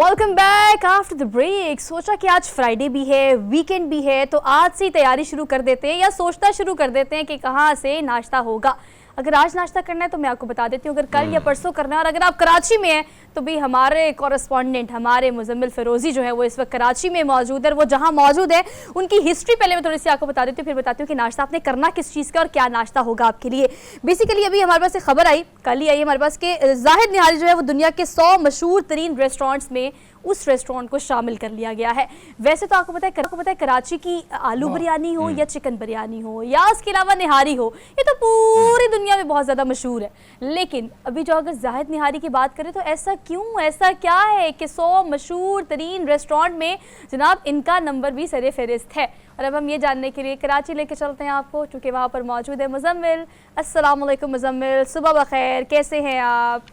Welcome back after the break. सोचा कि आज फ्राइडे भी है, वीकेंड भी है, तो आज से ही तैयारी शुरू कर देते हैं या सोचना शुरू कर देते हैं कि कहाँ से नाश्ता होगा। अगर आज नाश्ता करना है तो मैं आपको बता देती हूँ, अगर कल या परसों करना है, और अगर आप कराची में हैं तो भी हमारे कॉरेस्पॉन्डेंट हमारे मुजम्मिल फिरोजी जो है वो इस वक्त कराची में मौजूद है। वो जहाँ मौजूद है उनकी हिस्ट्री पहले मैं थोड़ी सी आपको बता देती हूँ, फिर बताती हूँ कि नाश्ता आपने करना किस चीज़ का और क्या नाश्ता होगा आपके लिए। बेसिकली अभी हमारे पास एक खबर आई, कल ही आई हमारे पास कि जाहिद निहारी जो है वो दुनिया के 100 मशहूर तरीन रेस्टोरेंट्स में उस रेस्टोरेंट को शामिल कर लिया गया है। वैसे तो आपको पता है कराची की आलू बिरयानी हो या चिकन बिरयानी हो या उसके अलावा निहारी हो, ये तो पूरी दुनिया में बहुत ज़्यादा मशहूर है। लेकिन अभी जो अगर जाहिद निहारी की बात करें तो ऐसा क्यों, ऐसा क्या है कि 100 मशहूर तरीन रेस्टोरेंट में जनाब इनका नंबर भी सरे फहरिस्त है। और अब हम ये जानने के लिए कराची लेके चलते हैं आपको, चूँकि वहाँ पर मौजूद है मुजम्मिल। अस्सलाम वालेकुम मुजम्मिल, सुबह बखैर, कैसे हैं आप?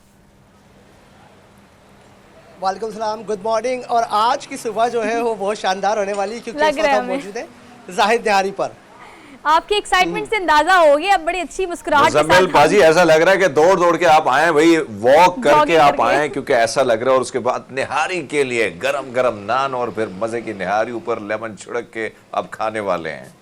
वालेकुम सलाम, गुड मॉर्निंग। और आज की सुबह जो है वो बहुत शानदार होने वाली है क्योंकि इस वक्त हम मौजूद है जाहिद निहारी पर। आपकी एक्साइटमेंट से अंदाजा हो गया, अब बड़ी अच्छी मुस्कुराहट के साथ बाजी ऐसा लग रहा है कि दौड़ दौड़ के आप आए, वही वॉक करके आप आए, क्योंकि ऐसा लग रहा है। और उसके बाद निहारी के लिए गरम गरम नान और फिर मजे की निहारी ऊपर लेमन छिड़क के आप खाने वाले हैं।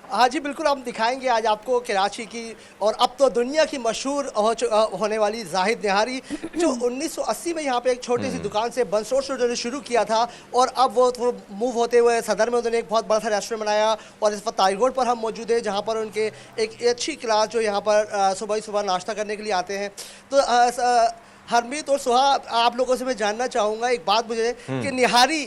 हाँ जी बिल्कुल, हम दिखाएंगे आज आपको कराची की और अब तो दुनिया की मशहूर होने वाली जाहिद निहारी, जो 1980 में यहाँ पे एक छोटी सी दुकान से बंस रोड से उन्होंने शुरू किया था और अब वो मूव होते हुए सदर में उन्होंने एक बहुत बड़ा सा रेस्टोरेंट बनाया। और इस वक्त ताज रोड पर हम मौजूद हैं जहाँ पर उनके एक अच्छी क्लास जो यहाँ पर सुबह नाश्ता करने के लिए आते हैं। तो हरमीत और सुहा, आप लोगों से मैं जानना चाहूँगा एक बात मुझे कि निहारी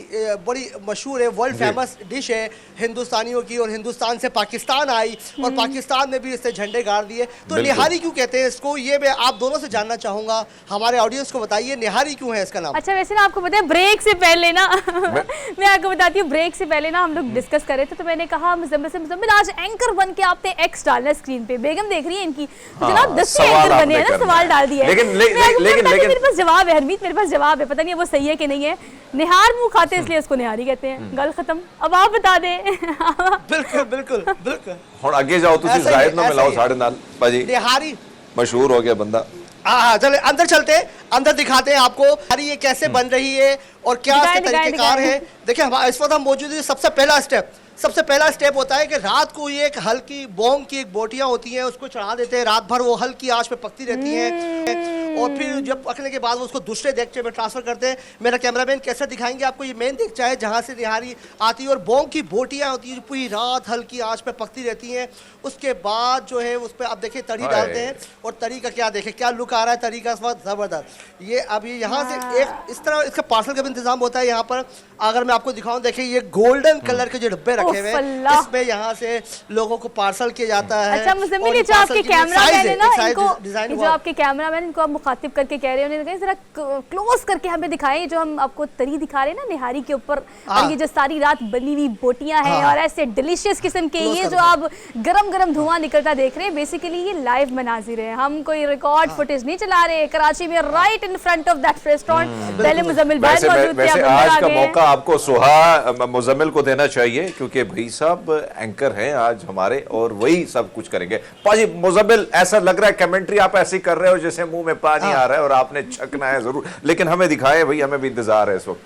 बड़ी मशहूर है, वर्ल्ड फेमस डिश है हिंदुस्तानियों की, और हिंदुस्तान से पाकिस्तान आई और पाकिस्तान में भी इससे झंडे गाड़ दिए। तो निहारी क्यों कहते हैं इसको, ये मैं आप दोनों से जानना चाहूँगा। हमारे ऑडियंस को बताइए निहारी क्यों है इसका नाम। अच्छा, वैसे ना आपको पता है ब्रेक से पहले ना मैं आपको बताती हूँ, ब्रेक से पहले ना हम लोग डिस्कस कर रहे थे तो मैंने कहा मुजम्मिल आज एंकर बन के आपने एक्स डालना स्क्रीन पे, बेगम देख रही है इनकी, तो जनाब 10 एंकर बने हैं ना, सवाल डाल दिया है। मेरे पास जवाब है हरमीत, मेरे पास जवाब है, पता नहीं वो सही है कि नहीं है। निहार मुंह खाते इसलिए उसको निहारी कहते हैं, गल खत्म। अब आप बता दें। बिल्कुल बिल्कुल बिल्कुल। हुण आगे जाओ, तुसी जाहिद ना मिलाओ साढ़े नाल भाजी, निहारी मशहूर हो गया बंदा। हाँ चले अंदर चलते हैं, अंदर दिखाते हैं आपको निहारी ये कैसे बन रही है और क्या इसके तरीकेकार है। देखिए इस वक्त हम मौजूद है। सबसे पहला स्टेप होता है कि रात को ये एक हल्की बोंग की एक बोटियां होती हैं, उसको चढ़ा देते हैं, रात भर वो हल्की आंच पे पकती रहती हैं और फिर जब पकने के बाद वो उसको दूसरे देगचे में ट्रांसफर करते हैं। मेरा कैमरामैन कैसे दिखाएंगे आपको, ये मेन देगचा है जहाँ से निहारी आती है और बोंग की बोटियां होती हैं जो पूरी रात हल्की आंच पे पकती रहती हैं। उसके बाद जो है उस पर आप देखिए तरी डालते हैं और तरी का क्या देखें क्या लुक आ रहा है तरी का इस वक्त, ज़बरदस्त। ये अभी यहाँ से एक इस तरह इसका पार्सल का भी इंतजाम होता है यहाँ पर। अगर मैं आपको दिखाऊं, देखिए ये गोल्डन कलर के जो डब्बे रखे हुए हैं, इसमें यहाँ से लोगों को पार्सल किया जाता है। अच्छा मुजम्मिल, जो आपके कैमरामैन है ना, इनको जो आपके कैमरामैन इनको आप मुखातिब करके कह रहे हो, जरा क्लोज करके हमें दिखाएं जो हम आपको तरी दिखा रहे हैं ना निहारी के ऊपर, और ये जो सारी रात बनी हुई बोटियां हैं और ऐसे डिलीशियस किस्म के ये जो आप गरम गरम धुआं निकलता देख रहे हैं, बेसिकली ये लाइव मनाजिर है, हम कोई रिकॉर्ड फुटेज नहीं चला रहे। कराची में right in front of that restaurant पहले मुजम्मिल भाई मौजूद थे, आज का मौका आपको सुहा मुजम्मिल को देना चाहिए क्योंकि भाई साहब एंकर हैं आज हमारे और वही सब कुछ करेंगे। पाजी मुजम्मिल, ऐसा लग रहा है कमेंट्री आप ऐसी कर रहे हो जैसे मुंह में पानी आ रहा है और आपने छकना है जरूर, लेकिन हमें दिखाए भाई, हमें भी इंतजार है इस वक्त।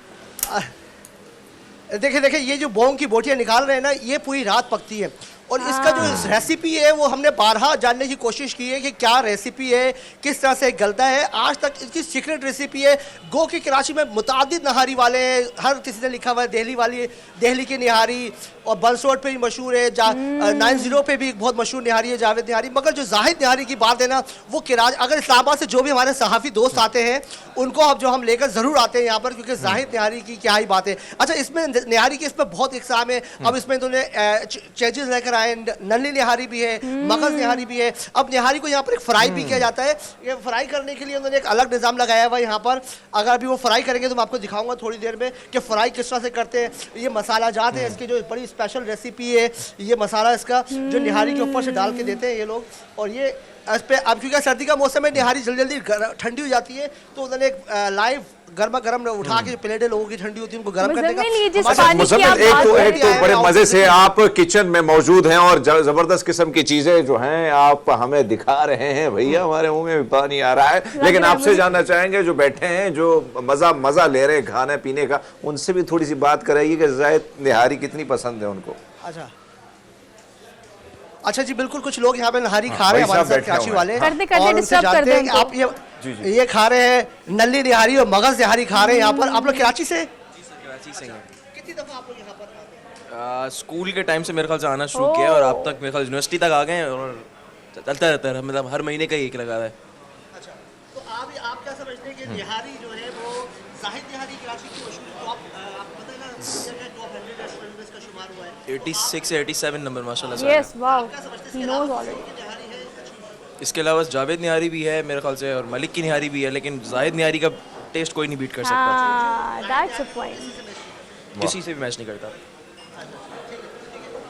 देखिए ये जो बोंग की बोटियां निकाल रहे हैं ना, ये पूरी रात पकती है और इसका जो रेसिपी है वो हमने बारहा जानने की कोशिश की है कि क्या रेसिपी है, किस तरह से गलता है। आज तक इसकी सीक्रेट रेसिपी है। गो कि कराची में मुतादिद नहारी वाले हैं, हर किसी ने लिखा हुआ है दिल्ली की निहारी, और बंस रोड पे भी मशहूर है, 90 पे भी बहुत मशहूर निहारी है जावेद निहारी। मगर जो जाहिद निहारी की बात है ना, वो कराची, अगर इस्लामाबाद से जो भी हमारे सहाफ़ी दोस्त आते हैं उनको अब जो हम लेकर ज़रूर आते हैं यहाँ पर, क्योंकि जाहिद निहारी की क्या ही बात है। अच्छा, इसमें निहारी की इसमें बहुत इकसाम है। अब इसमें इन्होंने चेंजेस लेकर आए, नली निहारी भी है, मगज़ निहारी भी है। अब निहारी को यहाँ पर एक फ्राई भी किया जाता है। ये फ्राई करने के लिए उन्होंने एक अलग निज़ाम लगाया हुआ है यहाँ पर। अगर अभी वो फ्राई करेंगे तो मैं आपको दिखाऊंगा थोड़ी देर में कि फ्राई किस तरह से करते हैं। ये मसाला जात है, इसकी जो बड़ी स्पेशल रेसिपी है, ये मसाला इसका जो निहारी के ऊपर से डाल के देते हैं ये लोग। और ये इस पे अब क्योंकि सर्दी का मौसम है, निहारी जल्दी जल्दी ठंडी हो जाती है, तो उन्होंने एक लाइव गर्मा गर्म उठा के प्लेटें लोगों की ठंडी होती है उनको गर्म करने का। मुज़म्मिल, एक तो बड़े मजे से आप किचन में मौजूद हैं और जबरदस्त किस्म की चीजें जो हैं आप हमें दिखा रहे हैं। भैया हमारे मुंह में भी पानी आ रहा है, लेकिन आपसे जानना चाहेंगे जो बैठे हैं, जो मजा ले रहे हैं खाने पीने का, उनसे भी थोड़ी सी बात कराइए कि जायद निहारी कितनी पसंद है उनको। अच्छा जी, बिल्कुल कुछ लोग यहाँ पे नहारी खा रहे हैं हमारे साथ कराची वाले, और उनसे जानते हैं कि आप ये खा रहे हैं नली निहारी और मगज़ निहारी खा रहे हैं यहाँ पर। आप लोग कराची से? कराची से हैं। कितनी दफा आप लोग यहाँ पर आते हैं? स्कूल के टाइम से मेरे ख्याल से आना शुरू किया और अब तक मेरे ख्याल यूनिवर्सिटी तक आ गए हैं और चलता रहता है, मतलब हर महीने का एक लगा रहा है। अच्छा, तो आप क्या समझते हैं कि निहारी जो है वो जाहिद निहारी कराची की मशहूर टॉप, आपको पता है ना, दुनिया के टॉप 100 रेस्टोरेंट में इसका शुमार हुआ है, 86 या 87 नंबर माशाल्लाह से। यस, वाओ, क्या समझते ही हैं नोज इसके ऑलरेडी। निहारी है अच्छी? इसके अलावा जावेद निहारी भी है मेरे ख्याल से और मलिक की निहारी भी है, लेकिन जाहिद निहारी का टेस्ट कोई नहीं बीट कर सकता, हाँ, दैट्स अ पॉइंट। किसी से भी मैच नहीं करता।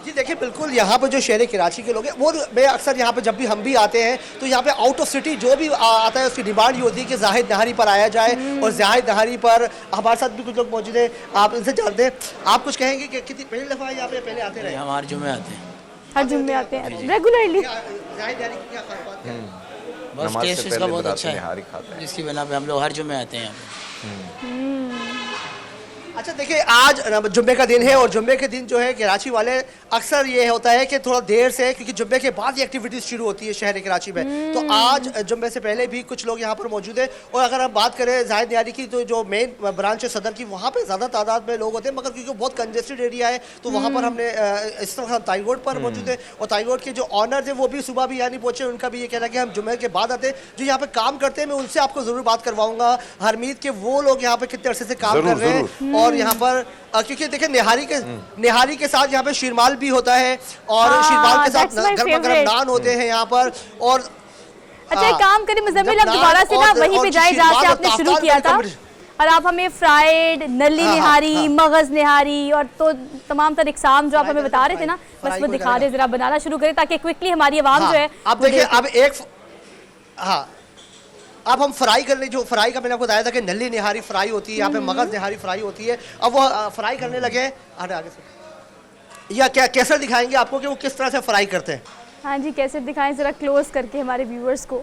जी देखिए, बिल्कुल यहाँ पर जो शहर कराची के लोग हैं वो, मैं अक्सर यहाँ पे जब भी हम भी आते हैं तो यहाँ पे आउट ऑफ सिटी जो भी आता है उसकी डिमांड ये होती है कि जाहिद नहारी पर आया जाए। और जाहिद नहारी पर हमारे साथ भी कुछ लोग मौजूद हैं, आप इनसे जानते हैं। आप कुछ कहेंगे कि कितनी पहली दफ़ा यहाँ पे पहले आते रहे? हम हर जुम्मे आते हैं। हर जुम्मे आते हैं रेगुलरली। जाहिद नहारी की क्या खास बात है? बस नमाज से टेस्ट इसका पहले बहुत बरात अच्छा में निहारी खाते है, हैं। जिसकी बिना पे हम लोग हर जुम्मे आते हैं यहाँ पे। अच्छा देखिए, आज जुम्मे का दिन है और जुम्मे के दिन जो है कराची वाले अक्सर ये होता है कि थोड़ा देर से, क्योंकि जुम्मे के बाद ये एक्टिविटीज़ शुरू होती है शहर कराची में, तो आज जुम्मे से पहले भी कुछ लोग यहाँ पर मौजूद हैं। और अगर हम बात करें जाहिद निहारी की, तो जो मेन ब्रांच है सदर की, वहाँ पे ज़्यादा तादाद में लोग होते हैं, मगर क्योंकि बहुत कंजेस्टेड एरिया है तो वहाँ पर हमने इस वक्त हम ताई रोड पर मौजूद है। और ताई रोड के जो ऑनर थे वो भी सुबह भी यहाँ नहीं पहुँचे, उनका भी ये कहना है कि हम जुम्मे के बाद आते हैं। जो यहाँ पे काम करते हैं मैं उनसे आपको ज़रूर बात करवाऊँगा, हरमीत के वो लोग यहाँ पे कितने अरसे से काम कर रहे हैं। और यहाँ पर क्योंकि देखिए निहारी के साथ यहाँ पे शीरमाल भी होता है और शीरमाल के साथ गर्मा गर्म नान होते हैं यहाँ पर। और अच्छा, एक काम करें मुज़म्मिल, अब दोबारा से ना वहीं पे जाए जहाँ से आपने शुरू किया था, और आप हमें फ्राइड, नली निहारी, मगज़ निहारी और तो तमाम तर इकसाम जो आप हमें बता रहे थे ना, बस वो दिखा रहे, जरा बनाना शुरू करें ताकि क्विकली हमारी आवाम जो है। अब देखिए, अब एक अब हम फ्राई करने, जो फ्राई का मैंने आपको बताया था कि नली निहारी फ्राई होती है, यहाँ पे मगज़ निहारी फ्राई होती है। अब वो फ्राई करने लगे, आगे से या क्या कैसे दिखाएंगे आपको कि वो किस तरह से फ्राई करते हैं? हाँ जी, कैसे दिखाएं जरा क्लोज करके हमारे व्यूअर्स को।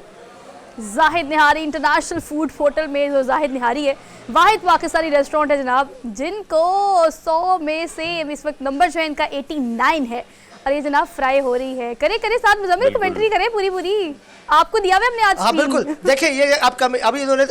जाहिद निहारी इंटरनेशनल फूड होटल में जो जाहिद निहारी है, वाहिद पाकिस्तानी रेस्टोरेंट है जनाब, जिनको 100 में से इस वक्त नंबर जो है इनका 89 है। और ये जनाब फ्राई हो रही है। करे साथ मुज़म्मिल कमेंट्री करें पूरी आपको दिया हुआ हमने आज। हाँ बिल्कुल, देखिए ये आपका अभी इन्होंने,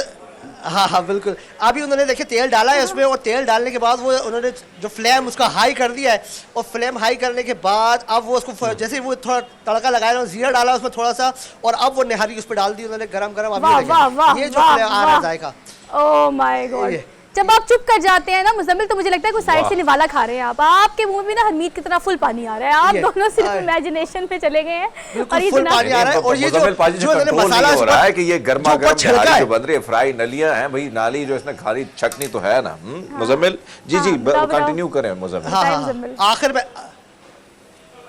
हाँ बिल्कुल, अभी उन्होंने देखिए तेल डाला है उसमें, और तेल डालने के बाद वो उन्होंने जो फ्लेम उसका हाई कर दिया है, और फ्लेम हाई करने के बाद अब वो उसको जैसे वो थोड़ा तड़का लगाया, जीरा डाला उसमें थोड़ा सा, और अब वो निहारी उस पर डाल दी उन्होंने गरम गरम। अभी ये जो आ रहा है जायका, ओह माय गॉड। जब आप चुप कर जाते हैं ना मुज़म्मिल, तो मुझे लगता है कोई साइड से निवाला खा रहे हैं आप। आपके मुंह में ना हरमीत की तरह फुल पानी आ रहा है, आप दोनों सिर्फ इमेजिनेशन पे चले गए हैं। और ये फुल पानी आ रहा है, और ये जो मसाला हो रहा है कि ये गर्मा गर्म निहारी जो बन रही है, फ्राई नलियां हैं भाई, नाली जो इसने खाली छकनी तो है ना। मुज़म्मिल जी कंटिन्यू करें मुज़म्मिल। आखिर में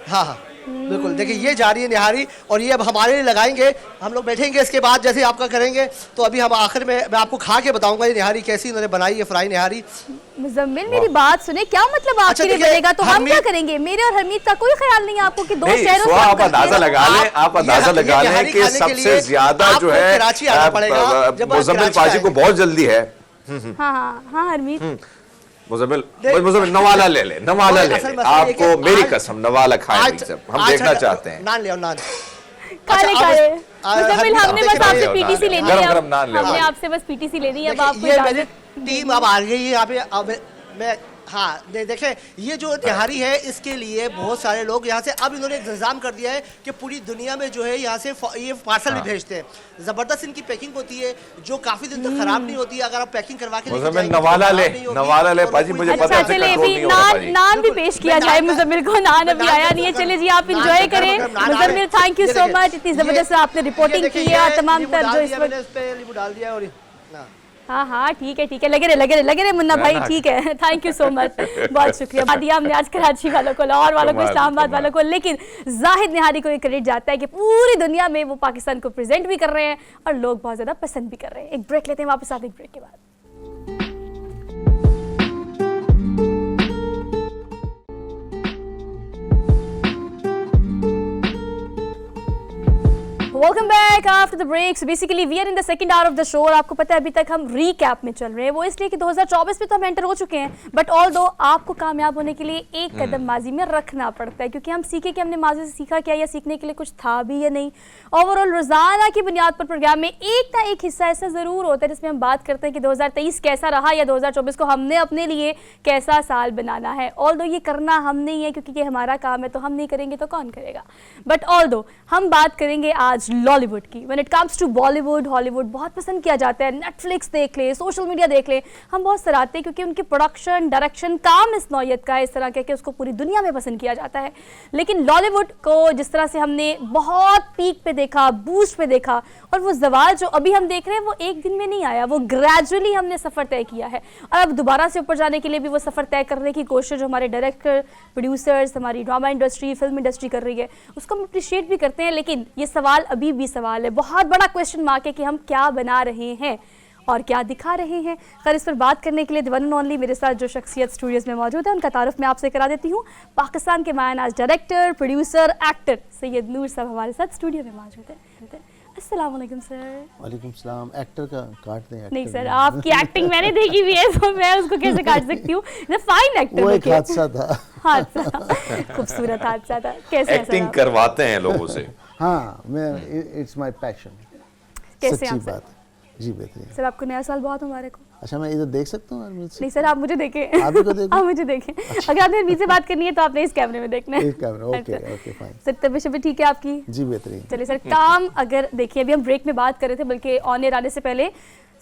हाँ बिल्कुल, देखिए ये जा रही है निहारी, और ये अब हमारे लिए लगाएंगे, हम लोग बैठेंगे इसके बाद जैसे आपका करेंगे। तो अभी हम आखिर में मैं आपको खा के बताऊंगा ये निहारी कैसी उन्होंने बनाई है, फ्राई निहारी। मुज़म्मिल मेरी बात सुने, क्या मतलब आपके लिए बनेगा, तो हम क्या करेंगे? मेरे और हरमीत का कोई ख्याल नहीं है आपको कि दो शहरों से आप अंदाजा लगा लें, आप अंदाजा लगा लें कि सबसे ज्यादा जो है कराची आना पड़ेगा। मुज़म्मिल पाजी को बहुत जल्दी है। हाँ हरमीत, मुजम्मिल नवाला ले ले, नवाला ले असल ले, मसला ये कि आपको मेरी आज- कसम नवाला खाएंगे आज- सब, हम आज देखना अच्छा, चाहते हैं। नान ले आओ, नान। काले अच्छा, काले अब- मुजम्मिल, हमने देखिए, बस आपसे देखिए, पीटीसी नान लेनी ले, है, गरम नान ले, हमने हाँ। आपसे बस पीटीसी लेनी है, अब देखिए, आपको ये इजाजत मेरी टीम अब आ गई है यहाँ पे। अब मैं हाँ देखें, ये जो तिहारी है इसके लिए बहुत सारे लोग यहाँ से अब इन्होंने इंतजाम कर दिया है कि पूरी दुनिया में जो है यहाँ से ये पार्सल भी भेजते हैं। जबरदस्त इनकी पैकिंग होती है जो काफी दिन तक खराब नहीं होती है। अगर आप पैकिंग करवा के लेके मुजम्मिल जाएंगे तो नवाला खराब ले, नहीं होगी नवाला ले और पाजी, कोई मुझे दिक्कत पता है अच्छा आपसे चले कंट्रोल अभी नहीं होगा नान भाई। नान भी बिल्कुल। पेश किया मैं जाए नान का- मुजम्मिल को, नान अभी नान आया का- नहीं है। चले जी आप नान इंजॉय का- करें। नान आ रहा है। मुजम्मिल थैंक यू ये सो देखिए, मच, इतनी जबरदस्त ये- आपने रिपोर्टिंग ये की देखिए, है ये तमाम नींबू तर डाल जो इस दिया वक्त। मैंने, इस पे नींबू डाल दिया और हाँ। हाँ हाँ ठीक है लगे रहे मुन्ना भाई, ठीक है। थैंक यू सो मच, बहुत शुक्रिया। बाद दिया हमने आज कराची वालों को, लाहौर वालों को, कमाल, इस्लामाबाद कमाल। वालों को, लेकिन जाहिद निहारी को ये क्रेडिट जाता है कि पूरी दुनिया में वो पाकिस्तान को प्रेजेंट भी कर रहे हैं और लोग बहुत ज्यादा पसंद भी कर रहे हैं। एक ब्रेक लेते हैं, वापस आते हैं एक ब्रेक के बाद। Welcome back after the break. So basically we are in the second hour of the show और आपको पता है अभी तक हम रीकैप में चल रहे हैं। वो इसलिए कि 2024 में तो हम एंटर हो चुके हैं, बट ऑल दो आपको कामयाब होने के लिए एक कदम माजी में रखना पड़ता है, क्योंकि हम सीखे कि हमने माजी से सीखा क्या या सीखने के लिए कुछ था भी या नहीं। ओवरऑल रोजाना की बुनियाद पर प्रोग्राम में एक ना एक हिस्सा ऐसा जरूर होता है जिसमें हम बात करते हैं कि 2023 कैसा रहा या 2024 को हमने अपने लिए कैसा साल बनाना है। ऑल दो ये करना हम नहीं है, क्योंकि ये हमारा काम है, तो हम नहीं करेंगे तो कौन करेगा। बट ऑल दो हम बात करेंगे आज लॉलीवुड की। When it comes to Bollywood, Hollywood बहुत पसंद किया जाता है। नेटफ्लिक्स देख ले, सोशल मीडिया देख ले, हम बहुत सराहते हैं क्योंकि उनकी प्रोडक्शन, डायरेक्शन, काम इस नौयत का है, इस तरह का कि उसको पूरी दुनिया में पसंद किया जाता है। लेकिन लॉलीवुड को जिस तरह से हमने बहुत पीक पे देखा, बूस्ट पे देखा, और वो जवाल जो अभी हम देख रहे हैं वो एक दिन में नहीं आया, वो ग्रेजुअली हमने सफ़र तय किया है और अब दोबारा से ऊपर जाने के लिए भी वो सफ़र तय करने की कोशिश जो हमारे डायरेक्टर, प्रोड्यूसर्स, हमारी ड्रामा इंडस्ट्री, फिल्म इंडस्ट्री कर रही है, उसको हम अप्रिशिएट भी करते हैं। लेकिन ये सवाल अभी भी सवाल है, बहुत बड़ा क्वेश्चन मार्क है कि हम क्या बना रहे हैं और क्या दिखा रहे हैं। खैर, इस पर बात करने के लिए द वन एंड ओनली मेरे साथ जो शख्सियत स्टूडियोज़ में मौजूद है उनका तारुफ मैं आपसे करा देती हूँ। पाकिस्तान के मायनाज डायरेक्टर, प्रोड्यूसर, एक्टर सैयद नूर साहब हमारे साथ स्टूडियो में मौजूद है। अस्सलाम वालेकुम सर। वालेकुम सलाम। एक्टर का काट दें? एक्टर नहीं सर, आपकी एक्टिंग मैंने देखी हुई है तो मैं उसको कैसे काट सकती हूँ। फाइन एक्टर, वो एक हादसा था। हादसा, खूबसूरत हादसा था। कैसे हैं सर एक्टिंग आप? करवाते हैं लोगों से। हाँ, मैं इट्स माय पैशन। कैसे सच्ची हैं आप सर? बात है जी, बेहतरीन। सर आपको नया साल बहुत मुबारक हो। अच्छा, मैं इधर देख सकता हूँ अरमीत से? नहीं सर, आप मुझे देखें। आप ही को देखूं? आप मुझे देखें। अगर आपने अरमीत से बात करनी है तो आपने इस कैमरे में देखना है। एक कैमरा, ओके अच्छा। ओके फाइन सर तबीयत शबीयत ठीक है आपकी? जी, बेहतरीन। चलिए सर, काम अगर देखिए अभी हम ब्रेक में बात कर रहे थे, बल्कि ऑन एयर आने से पहले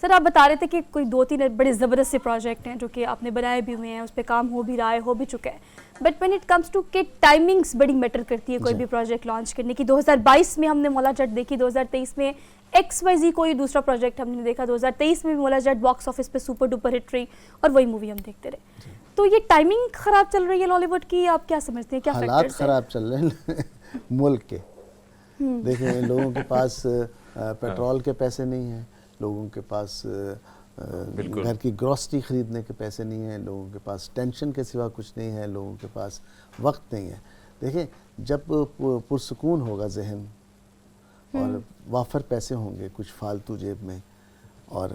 सर आप बता रहे थे कि कोई 2-3 बड़े ज़बरदस्त से प्रोजेक्ट हैं जो कि आपने बनाए भी हुए हैं, उस पर काम हो भी रहा है, हो भी चुका है। But when it comes to के टाइमिंग्स बड़ी मैटर करती है कोई भी प्रोजेक्ट लॉन्च करने की। 2022 में हमने मौला जट देखी, 2023 में XYZ कोई दूसरा प्रोजेक्ट हमने देखा, 2023 में भी मौला जट बॉक्स ऑफिस पे सुपर डुपर हिट रही और वही मूवी हम देखते रहे। तो ये टाइमिंग ख़राब चल रही है लॉलीवुड की, आप क्या समझते हैं, क्या हालात फैक्टर्स हैं? ख़राब चल रहे हैं मुल्क के। देखिए, लोगों के पास पेट्रोल के पैसे नहीं हैं, लोगों के पास घर की ग्रॉसरी ख़रीदने के पैसे नहीं हैं, लोगों के पास टेंशन के सिवा कुछ नहीं है, लोगों के पास वक्त नहीं है। देखिए, जब पुरसुकून होगा जहन और वाफर पैसे होंगे कुछ फालतू जेब में और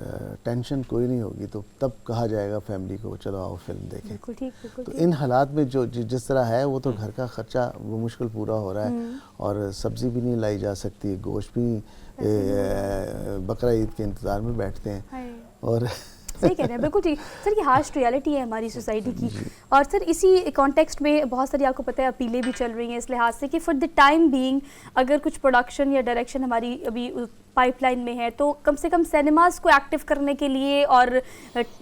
टेंशन कोई नहीं होगी, तो तब कहा जाएगा फैमिली को चलो आओ फिल्म देखें। बिल्कुल ठीक, बिल्कुल तो ठीक। इन हालात में जो जिस तरह है वो तो घर का खर्चा वो मुश्किल पूरा हो रहा है और सब्ज़ी भी नहीं लाई जा सकती, गोश्त भी बकरा ईद के इंतज़ार में बैठते हैं हाय। और सही कह रहे हैं, बिल्कुल ठीक सर। ये हार्श रियलिटी है हमारी सोसाइटी की। और सर इसी कॉन्टेक्स्ट में बहुत सारी आपको पता है अपीलें भी चल रही हैं इस लिहाज से कि फॉर द टाइम बीइंग अगर कुछ प्रोडक्शन या डायरेक्शन हमारी अभी पाइपलाइन में है तो कम से कम सिनेमास को एक्टिव करने के लिए और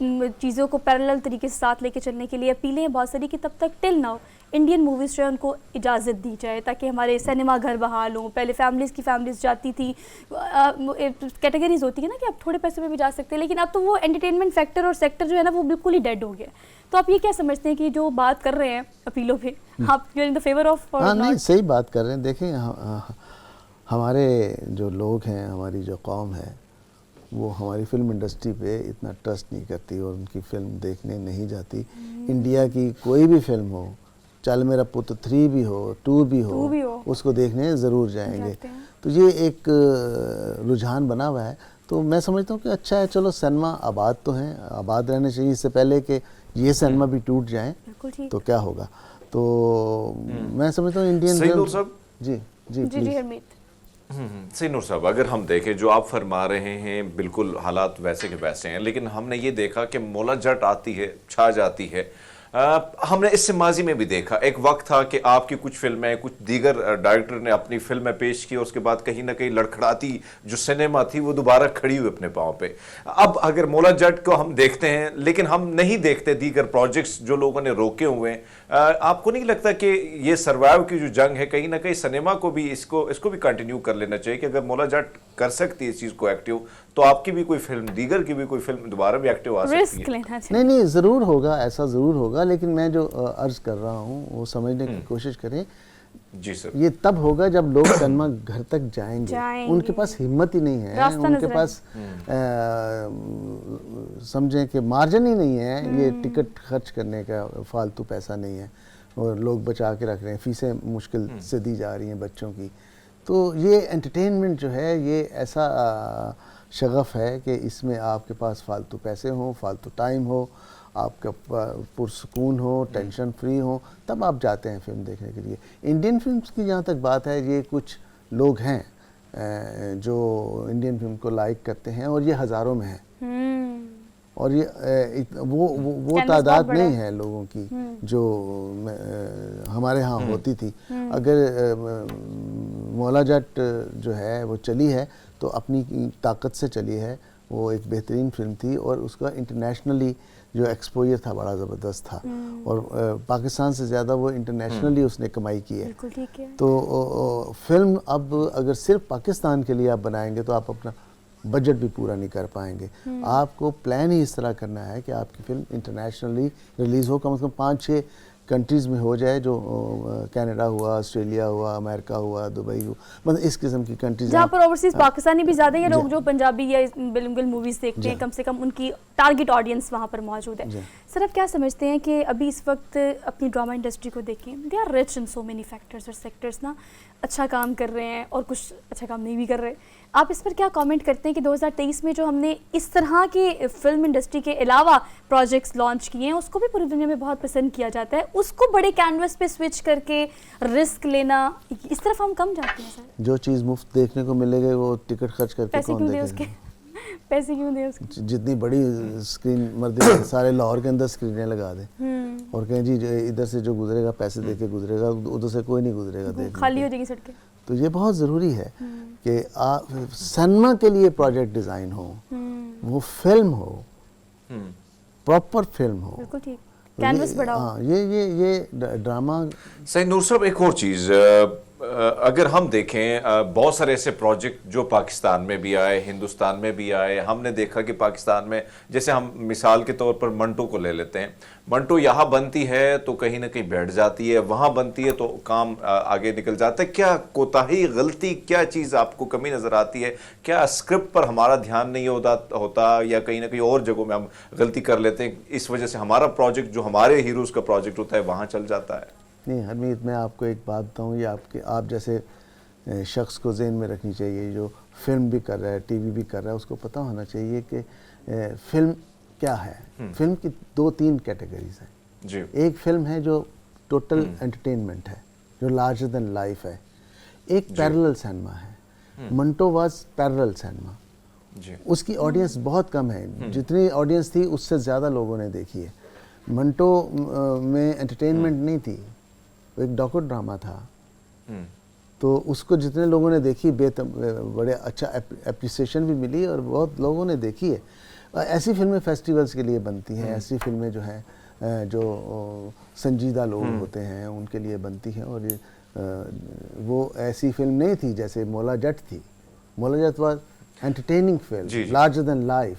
चीज़ों को पैरेलल तरीके से साथ लेके चलने के लिए अपीलें हैं बहुत सारी कि तब तक टिल नाउ इंडियन मूवीज़ जो है उनको इजाज़त दी जाए ताकि हमारे सिनेमा घर बहाल हों। पहले फैमिलीज़ जाती थी, कैटेगरीज होती है ना कि आप थोड़े पैसे में भी जा सकते हैं, लेकिन अब तो वो एंटरटेनमेंट फैक्टर और सेक्टर जो है ना वो बिल्कुल ही डेड हो गया। तो आप ये क्या समझते हैं कि जो बात कर रहे हैं अपीलों पे, आप इन द फेवर ऑफ? हाँ, नहीं सही बात कर रहे हैं। देखें, हमारे जो लोग हैं, हमारी जो कौम है, वो हमारी फिल्म इंडस्ट्री पे इतना ट्रस्ट नहीं करती और उनकी फ़िल्म देखने नहीं जाती। इंडिया की कोई भी फिल्म हो, चल मेरा पुत्र 3 भी हो, 2 भी हो, उसको देखने ज़रूर जाएंगे। तो ये एक रुझान बना हुआ है। तो मैं समझता हूँ कि अच्छा है, चलो सिनेमा आबाद तो हैं, आबाद रहने चाहिए, इससे पहले कि ये सिनेमा भी टूट जाएं बिल्कुल ठीक। तो क्या होगा। तो मैं समझता हूँ इंडियन सही नूर साहब। जी जी जी जी हरमीत। सही नूर साहब, अगर हम देखें जो आप फरमा रहे हैं बिल्कुल हालात वैसे के वैसे हैं, लेकिन हमने ये देखा कि मौला जट आती है, छा जाती है। हमने इससे माजी में भी देखा, एक वक्त था कि आपकी कुछ फिल्में, कुछ दीगर डायरेक्टर ने अपनी फिल्में पेश की, उसके बाद कहीं ना कहीं लड़खड़ाती जो सिनेमा थी वो दोबारा खड़ी हुई अपने पाँव पे। अब अगर मौला जट को हम देखते हैं, लेकिन हम नहीं देखते दीगर प्रोजेक्ट्स जो लोगों ने रोके हुए हैं। आपको नहीं लगता कि ये सर्वाइव की जो जंग है, कहीं ना कहीं सिनेमा को भी इसको भी कंटिन्यू कर लेना चाहिए कि अगर मौला जट कर सकती है इस चीज़ को एक्टिव, तो आपकी भी कोई फिल्म, दीगर की भी कोई फिल्म दोबारा भी एक्टिव आ सकती रिस्क है। लेना चाहिए। नहीं ज़रूर होगा, ऐसा ज़रूर होगा, लेकिन मैं जो अर्ज कर रहा हूँ वो समझने की कोशिश करें। जी सर। ये तब होगा जब लोग सिनेमा घर तक जाएंगे। उनके पास हिम्मत ही नहीं है, रास्ता उनके नजर पास समझें कि मार्जिन ही नहीं है ये टिकट खर्च करने का, फालतू पैसा नहीं है और लोग बचा के रख रहे हैं, फीसें मुश्किल से दी जा रही हैं बच्चों की। तो ये एंटरटेनमेंट जो है ये ऐसा शगफ है कि इसमें आपके पास फालतू पैसे हों, फालतू टाइम हो, आपका पुरसकून हो, टेंशन फ्री हो, तब आप जाते हैं फिल्म देखने के लिए। इंडियन फिल्म्स की जहाँ तक बात है, ये कुछ लोग हैं जो इंडियन फिल्म को लाइक करते हैं और ये हज़ारों में हैं। और ये वो तादाद नहीं है लोगों की जो हमारे यहाँ होती थी। अगर मौला जट जो है वो चली है तो अपनी ताकत से चली है, वो एक बेहतरीन फिल्म थी और उसका इंटरनेशनली जो एक्सपोजर था बड़ा ज़बरदस्त था और पाकिस्तान से ज़्यादा वो इंटरनेशनली उसने कमाई की है। बिल्कुल ठीक है। तो फिल्म अब अगर सिर्फ पाकिस्तान के लिए आप बनाएंगे तो आप अपना बजट भी पूरा नहीं कर पाएंगे। आपको प्लान ही इस तरह करना है कि आपकी फिल्म इंटरनेशनली रिलीज़ हो, कम से कम 5-6 कंट्रीज़ में हो जाए, जो कनाडा हुआ, ऑस्ट्रेलिया हुआ, अमेरिका हुआ, दुबई हुआ, मतलब इस किस्म की कंट्रीज जहाँ पर ओवरसीज पाकिस्तानी भी ज़्यादा है, लोग जो पंजाबी या बिलिंगुअल मूवीज़ देखते हैं, कम से कम उनकी टारगेट ऑडियंस वहाँ पर मौजूद है। सर, आप क्या समझते हैं कि अभी इस वक्त अपनी ड्रामा इंडस्ट्री को देखें, they are rich in so many factors और सेक्टर्स ना, अच्छा काम कर रहे हैं और कुछ अच्छा काम नहीं भी कर रहे। आप इस पर क्या कमेंट करते हैं कि 2023 में जो हमने इस तरह की फिल्म इंडस्ट्री के अलावा प्रोजेक्ट्स लॉन्च किए हैं, उसको भी पूरी दुनिया में बहुत पसंद किया जाता है, उसको बड़े कैनवस पे स्विच करके रिस्क लेना, इस तरफ हम कम जाते हैं सर? जो चीज़ मुफ्त देखने को मिलेगी वो टिकट खर्च करके पैसे कौन क्यों दे देखेगा? उसके? पैसे क्यों दे उसके? जितनी बड़ी स्क्रीन मर्दी सारे लाहौर के अंदर स्क्रीनें लगा दें और कहें जी इधर से जो गुजरेगा पैसे दे के गुजरेगा, उधर से कोई नहीं गुजरेगा देखने खाली हो जाएगी सड़कें। तो ये बहुत ज़रूरी है कि आप सिनेमा के लिए प्रोजेक्ट डिज़ाइन हो, वो फिल्म हो, प्रॉपर फिल्म हो, बिल्कुल ठीक, कैनवस बड़ा हो। हाँ, ये ड्रामा। सही नूर साहब, एक और चीज़ अगर हम देखें, बहुत सारे ऐसे प्रोजेक्ट जो पाकिस्तान में भी आए, हिंदुस्तान में भी आए, हमने देखा कि पाकिस्तान में, जैसे हम मिसाल के तौर पर मंटो को ले लेते हैं, मंटो यहाँ बनती है तो कहीं ना कहीं बैठ जाती है, वहाँ बनती है तो काम आगे निकल जाता है। क्या कोताही, गलती, क्या चीज़ आपको कमी नज़र आती है? क्या स्क्रिप्ट पर हमारा ध्यान नहीं होता या कहीं ना कहीं और जगहों में हम गलती कर लेते हैं, इस वजह से हमारा प्रोजेक्ट जो हमारे हीरोज़ का प्रोजेक्ट होता है वहाँ चल जाता है? नहीं हरमीत, मैं आपको एक बात बताऊँ, ये आप जैसे शख्स को ज़हन में रखनी चाहिए, जो फिल्म भी कर रहा है, टीवी भी कर रहा है, उसको पता होना चाहिए कि फिल्म क्या है। फिल्म की 2-3 कैटेगरीज हैं जी। एक फिल्म है जो टोटल एंटरटेनमेंट है, जो लार्जर देन लाइफ है। एक पैरेलल सिनेमा है, मंटो वाज पैरेलल सिनेमा, उसकी ऑडियंस बहुत कम है, जितनी ऑडियंस थी उससे ज़्यादा लोगों ने देखी है। मंटो में एंटरटेनमेंट नहीं थी, वो एक डॉक्यू ड्रामा था, तो उसको जितने लोगों ने देखी बड़े अच्छा एप्रिसिएशन भी मिली और बहुत लोगों ने देखी है। ऐसी फिल्में फेस्टिवल्स के लिए बनती हैं, ऐसी फिल्में जो हैं जो संजीदा लोग होते हैं उनके लिए बनती हैं, और ये वो ऐसी फिल्म नहीं थी जैसे मौला जट थी। Maula Jatt was entertaining film, larger than life.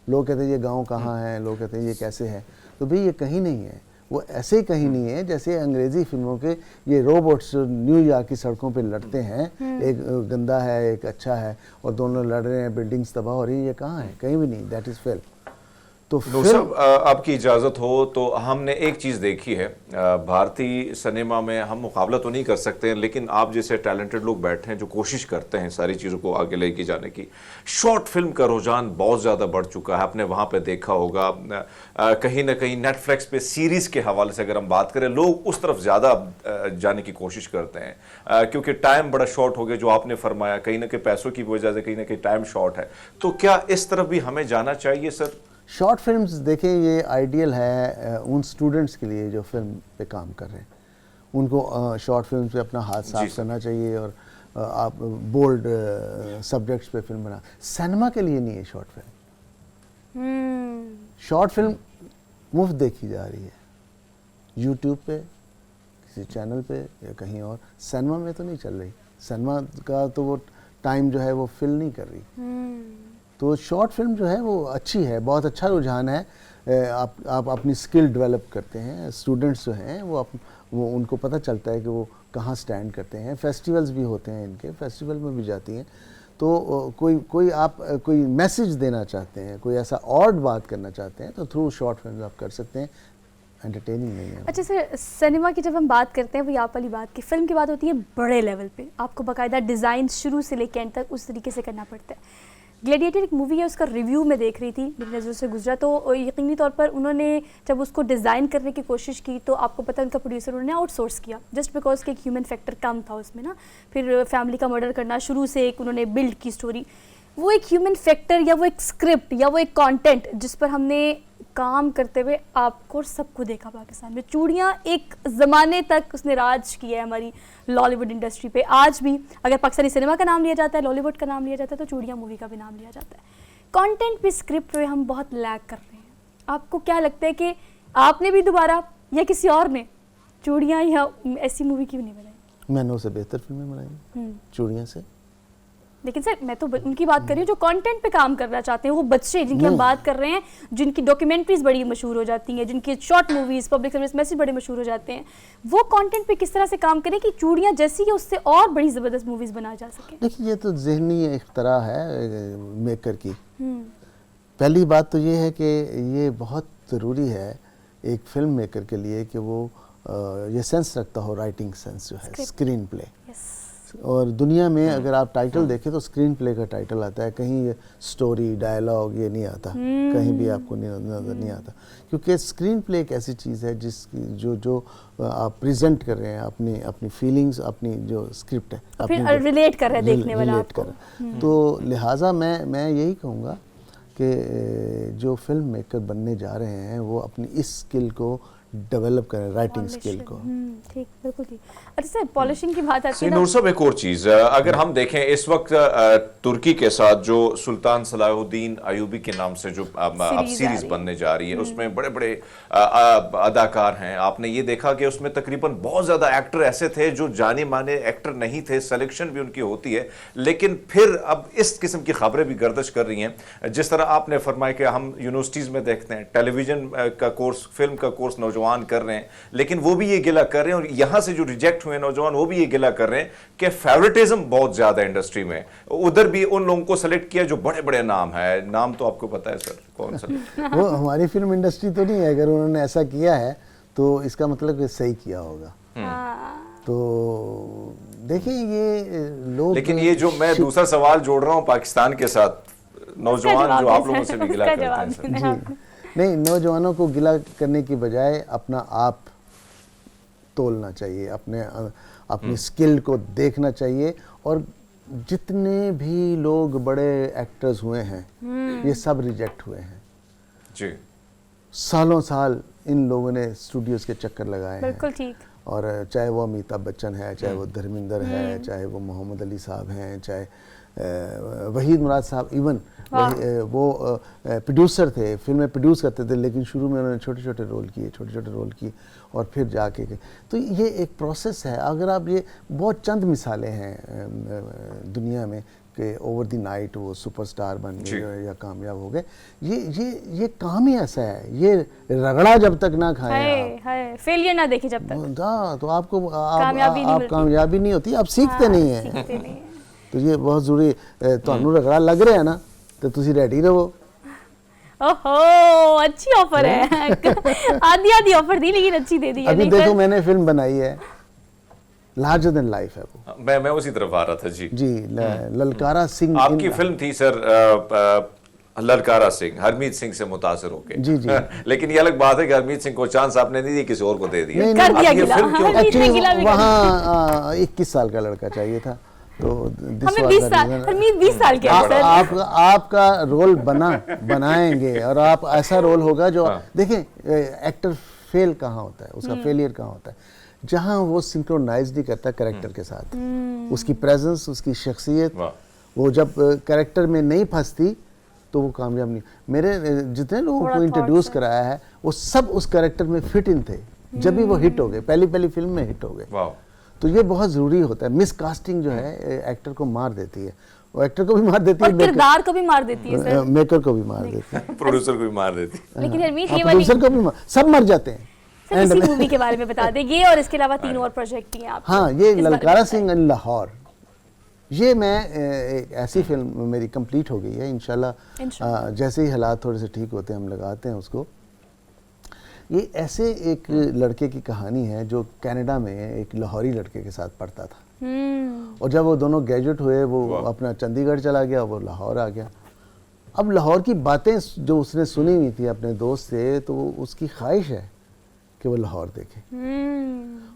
लोग कहते हैं ये गाँव कहाँ है, लोग कहते हैं ये कैसे है, तो भाई ये कहीं नहीं है, वो ऐसे ही कहीं नहीं है जैसे अंग्रेज़ी फिल्मों के ये रोबोट्स न्यूयॉर्क की सड़कों पे लड़ते हैं, एक गंदा है एक अच्छा है और दोनों लड़ रहे हैं, बिल्डिंग्स तबाह हो रही है, ये कहाँ है? कहीं भी नहीं। That is film. तो नूर साहब, आपकी इजाज़त हो तो हमने एक चीज़ देखी है भारतीय सिनेमा में, हम मुकाबला तो नहीं कर सकते लेकिन आप जैसे टैलेंटेड लोग बैठे हैं जो कोशिश करते हैं सारी चीज़ों को आगे लेके जाने की, शॉर्ट फिल्म का रुझान बहुत ज़्यादा बढ़ चुका है। आपने वहाँ पे देखा होगा कहीं ना कहीं नेटफ्लिक्स पे सीरीज़ के हवाले से अगर हम बात करें, लोग उस तरफ ज़्यादा जाने की कोशिश करते हैं क्योंकि टाइम बड़ा शॉर्ट हो गया, जो आपने फरमाया कहीं ना कहीं पैसों की वजह से कहीं ना कहीं टाइम शॉर्ट है। तो क्या इस तरफ भी हमें जाना चाहिए सर? शॉर्ट फिल्म्स देखें, ये आइडियल है उन स्टूडेंट्स के लिए जो फिल्म पे काम कर रहे हैं। उनको शॉर्ट फिल्म पे अपना हाथ साफ करना चाहिए और आप बोल्ड सब्जेक्ट्स पे फिल्म बना। सिनेमा के लिए नहीं है शॉर्ट फिल्म। शॉर्ट फिल्म मुफ्त देखी जा रही है यूट्यूब पे, किसी चैनल पे या कहीं और। सिनेमा में तो नहीं चल रही। सिनेमा का तो वो टाइम जो है वो फिल नहीं कर रही। तो शॉर्ट फिल्म जो है वो अच्छी है, बहुत अच्छा रुझान है। आप अपनी स्किल डेवलप करते हैं। स्टूडेंट्स जो हैं वो उनको पता चलता है कि वो कहाँ स्टैंड करते हैं। फेस्टिवल्स भी होते हैं इनके, फेस्टिवल में भी जाती हैं। तो कोई मैसेज देना चाहते हैं, कोई ऐसा ऑड बात करना चाहते हैं तो थ्रू शॉर्ट फिल्म आप कर सकते हैं। एंटरटेनिंग नहीं है। अच्छा सर, सिनेमा की जब हम बात करते हैं, वही आप वाली बात की, फिल्म की बात होती है बड़े लेवल पे, आपको बाकायदा डिज़ाइन शुरू से लेकर एंड तक उस तरीके से करना पड़ता है। ग्लैडिएटर एक मूवी है, उसका रिव्यू मैं देख रही थी, मेरी नज़रों से गुजरा, तो यकीनी तौर पर उन्होंने जब उसको डिज़ाइन करने की कोशिश की तो आपको पता है उनका प्रोड्यूसर उन्होंने आउटसोर्स किया, जस्ट बिकॉज कि एक ह्यूमन फैक्टर कम था उसमें ना। फिर फैमिली का मर्डर करना, शुरू से एक उन्होंने बिल्ड की स्टोरी। वो एक ह्यूमन फैक्टर या वो एक स्क्रिप्ट या वो एक कंटेंट जिस पर हमने काम करते हुए आपको और सबको देखा पाकिस्तान में। चूड़ियाँ एक ज़माने तक उसने राज किया है हमारी लॉलीवुड इंडस्ट्री पे। आज भी अगर पाकिस्तानी सिनेमा का नाम लिया जाता है, लॉलीवुड का नाम लिया जाता है, तो चूड़ियाँ मूवी का भी नाम लिया जाता है। कंटेंट पे, स्क्रिप्ट पे हम बहुत लैग कर रहे हैं। आपको क्या लगता है कि आपने भी दोबारा या किसी और ने चूड़ियाँ या ऐसी मूवी क्यों नहीं बनाई? मैंने उसे बेहतर फिल्में बनाई चूड़ियाँ से। लेकिन सर मैं तो उनकी बात कर रही हूँ जो कंटेंट पे काम करना चाहते हैं, वो बच्चे जिनकी हम बात कर रहे हैं, जिनकी डॉक्यूमेंट्रीज बड़ी मशहूर हो जाती हैं, जिनकी short movies, public service message बड़े मशहूर हो जाते हैं, वो कंटेंट पे किस तरह से काम करें कि चूड़ियाँ जैसी है उससे और बड़ी ज़बरदस्त मूवीज़ बना जा सके? देखिए, ये तो ज़हनी इख्तरा है मेकर की। पहली बात तो ये है कि ये बहुत ज़रूरी है एक फिल्म मेकर के लिए कि वो ये सेंस रखता हो, राइटिंग सेंस जो है, स्क्रीन प्ले। और दुनिया में अगर आप टाइटल देखें तो स्क्रीन प्ले का टाइटल आता है, कहीं ये स्टोरी, डायलॉग ये नहीं आता, कहीं भी आपको नज़र नहीं आता। क्योंकि स्क्रीन प्ले एक ऐसी चीज़ है जिसकी जो आप प्रेजेंट कर रहे हैं, अपनी फीलिंग्स, अपनी जो स्क्रिप्ट है, फिर रिलेट कर रहे हैं देखने वाला आपको। तो लिहाजा मैं यही कहूँगा कि जो फिल्म मेकर बनने जा रहे हैं वो अपनी इस स्किल को डेवलप करें, राइटिंग स्किल को। ठीक, बिल्कुल ठीक। अच्छा सर, पॉलिशिंग की बात आती है नूर साहब, एक और चीज़ अगर हम देखें इस वक्त तुर्की के साथ जो सुल्तान सलाहुद्दीन अयूबी के नाम से जो अब सीरीज बनने जा रही है, उसमें बड़े बड़े अदाकार हैं। आपने ये देखा कि उसमें तकरीबन बहुत ज़्यादा एक्टर ऐसे थे जो जाने माने एक्टर नहीं थे, सिलेक्शन भी उनकी होती है, लेकिन फिर अब इस किस्म की खबरें भी गर्दिश कर रही हैं। जिस तरह आपने फरमाया कि हम यूनिवर्सिटीज़ में देखते हैं टेलीविज़न का कोर्स, फिल्म का कोर्स नौजवान कर रहे हैं, लेकिन वो भी ये गिला कर रहे हैं, और यहाँ से जो रिजेक्ट हुए नौजवान वो भी ये गिला कर रहे हैं कि फेवरेटिज्म बहुत ज्यादा इंडस्ट्री में। उधर भी उन लोगों को सेलेक्ट किया जो बड़े बड़े नाम है। नाम तो आपको पता है सर कौन सा? वो हमारी फिल्म इंडस्ट्री तो नहीं है। अगर उन्होंने ऐसा किया है तो इसका मतलब कि सही किया होगा। तो देखिए ये लोग, लेकिन ये जो मैं दूसरा सवाल जोड़ रहा हूँ पाकिस्तान के साथ, नौजवान जो आप लोगों से भी गिला करते हैं सर। जी नहीं, नौजवानों को गिला करने की बजाय अपना आप तोलना चाहिए, अपनी स्किल को देखना चाहिए। और जितने भी लोग बड़े एक्टर्स हुए हैं ये सब रिजेक्ट हुए हैं जी। सालों साल इन लोगों ने स्टूडियोज के चक्कर लगाए हैं। बिल्कुल ठीक। और चाहे वो अमिताभ बच्चन है, चाहे वो धर्मेंद्र है, चाहे वो मोहम्मद अली साहब हैं, चाहे वहीद मुराद साहब, इवन वो प्रोड्यूसर थे, फिल्में प्रोड्यूस करते थे, लेकिन शुरू में उन्होंने छोटे छोटे रोल किए और फिर जाके तो ये एक प्रोसेस है। अगर आप ये बहुत चंद मिसालें हैं दुनिया में कि ओवर द नाइट वो सुपरस्टार बन गए या कामयाब हो गए। ये काम ही ऐसा है, ये रगड़ा जब तक ना खाएं, फेलियर ना देखें जब तक, तो आपको कामयाबी नहीं होती, आप सीखते नहीं हैं। तो ये बहुत जरूरी। ਤੁਹਾਨੂੰ रगड़ा लग रहा है ना तो तुसी रेडी रहो। ओहो, अच्छी ऑफर है। आधी आधी ऑफर दी लेकिन अच्छी दे दी है। अभी देखकर- देखो मैंने फिल्म बनाई है, लार्जर देन लाइफ है वो मैं उसी तरफ आ रहा था जी। जी। ललकारा सिंह आपकी फिल्म थी सर ललकारा सिंह, हरमीत सिंह से मुतासिर होके। जी, जी। लेकिन ये अलग बात है कि हरमीत सिंह को चांस आपने नहीं दी, किसी और को दे दिया। नहीं, कर अब दिया ये गिला। फिल्म क्यों- हरमीत ने गिला भी कर दिया। वहाँ 21 साल का लड़का चाहिए था, तो this हमें was 20 the साल, reason। हरमीत 20 साल के हैं सर। आपका रोल बनाएंगे और आप ऐसा रोल होगा जो देखें, एक्टर फेल कहाँ होता है, उसका फेलियर कहाँ होता है, जहाँ वो सिंक्रोनाइज नहीं करता कैरेक्टर के साथ, उसकी प्रेजेंस, उसकी शख्सियत, वाह। वो जब कैरेक्टर में नहीं फंसती तो वो कामयाब नहीं। मेरे जितने लोगों थोड़ा को इंट्रोड्यूस thoughts है। कराया है वो सब उस कैरेक्टर में फिट इन थे, जब भी वो हिट हो गए, पहली फिल्म में हिट हो गए। वाह। तो ये बहुत ज़रूरी होता है। मिस कास्टिंग जो है एक्टर को मार देती है, वो एक्टर को भी मार देती और है, किरदार को भी मार देती है सर। मेकर को भी मार देती है, प्रोड्यूसर को भी मार देती। लेकिन हरमीत हाँ, ये वाली प्रोड्यूसर को भी सब मर जाते हैं। सर इसी मूवी के बारे में बता दें, ये और इसके अलावा 3 और प्रोजेक्ट हैं आपके। हाँ, ये इस बारे में ललकारा बताएं। सिंह इन लाहौर, ये मैं एक ऐसी फिल्म मेरी कंप्लीट हो गई है इंशाल्लाह। जैसे ही हालात थोड़े से ठीक होते हैं हम लगाते हैं उसको। ये ऐसे एक लड़के की कहानी है जो कनाडा में एक लाहौरी लड़के के साथ पढ़ता था, और जब वो दोनों ग्रेजुएट हुए वो अपना चंडीगढ़ चला गया, वो लाहौर आ गया। अब लाहौर की बातें जो उसने सुनी हुई थी अपने दोस्त से, तो उसकी ख्वाहिश है कि वो लाहौर देखे।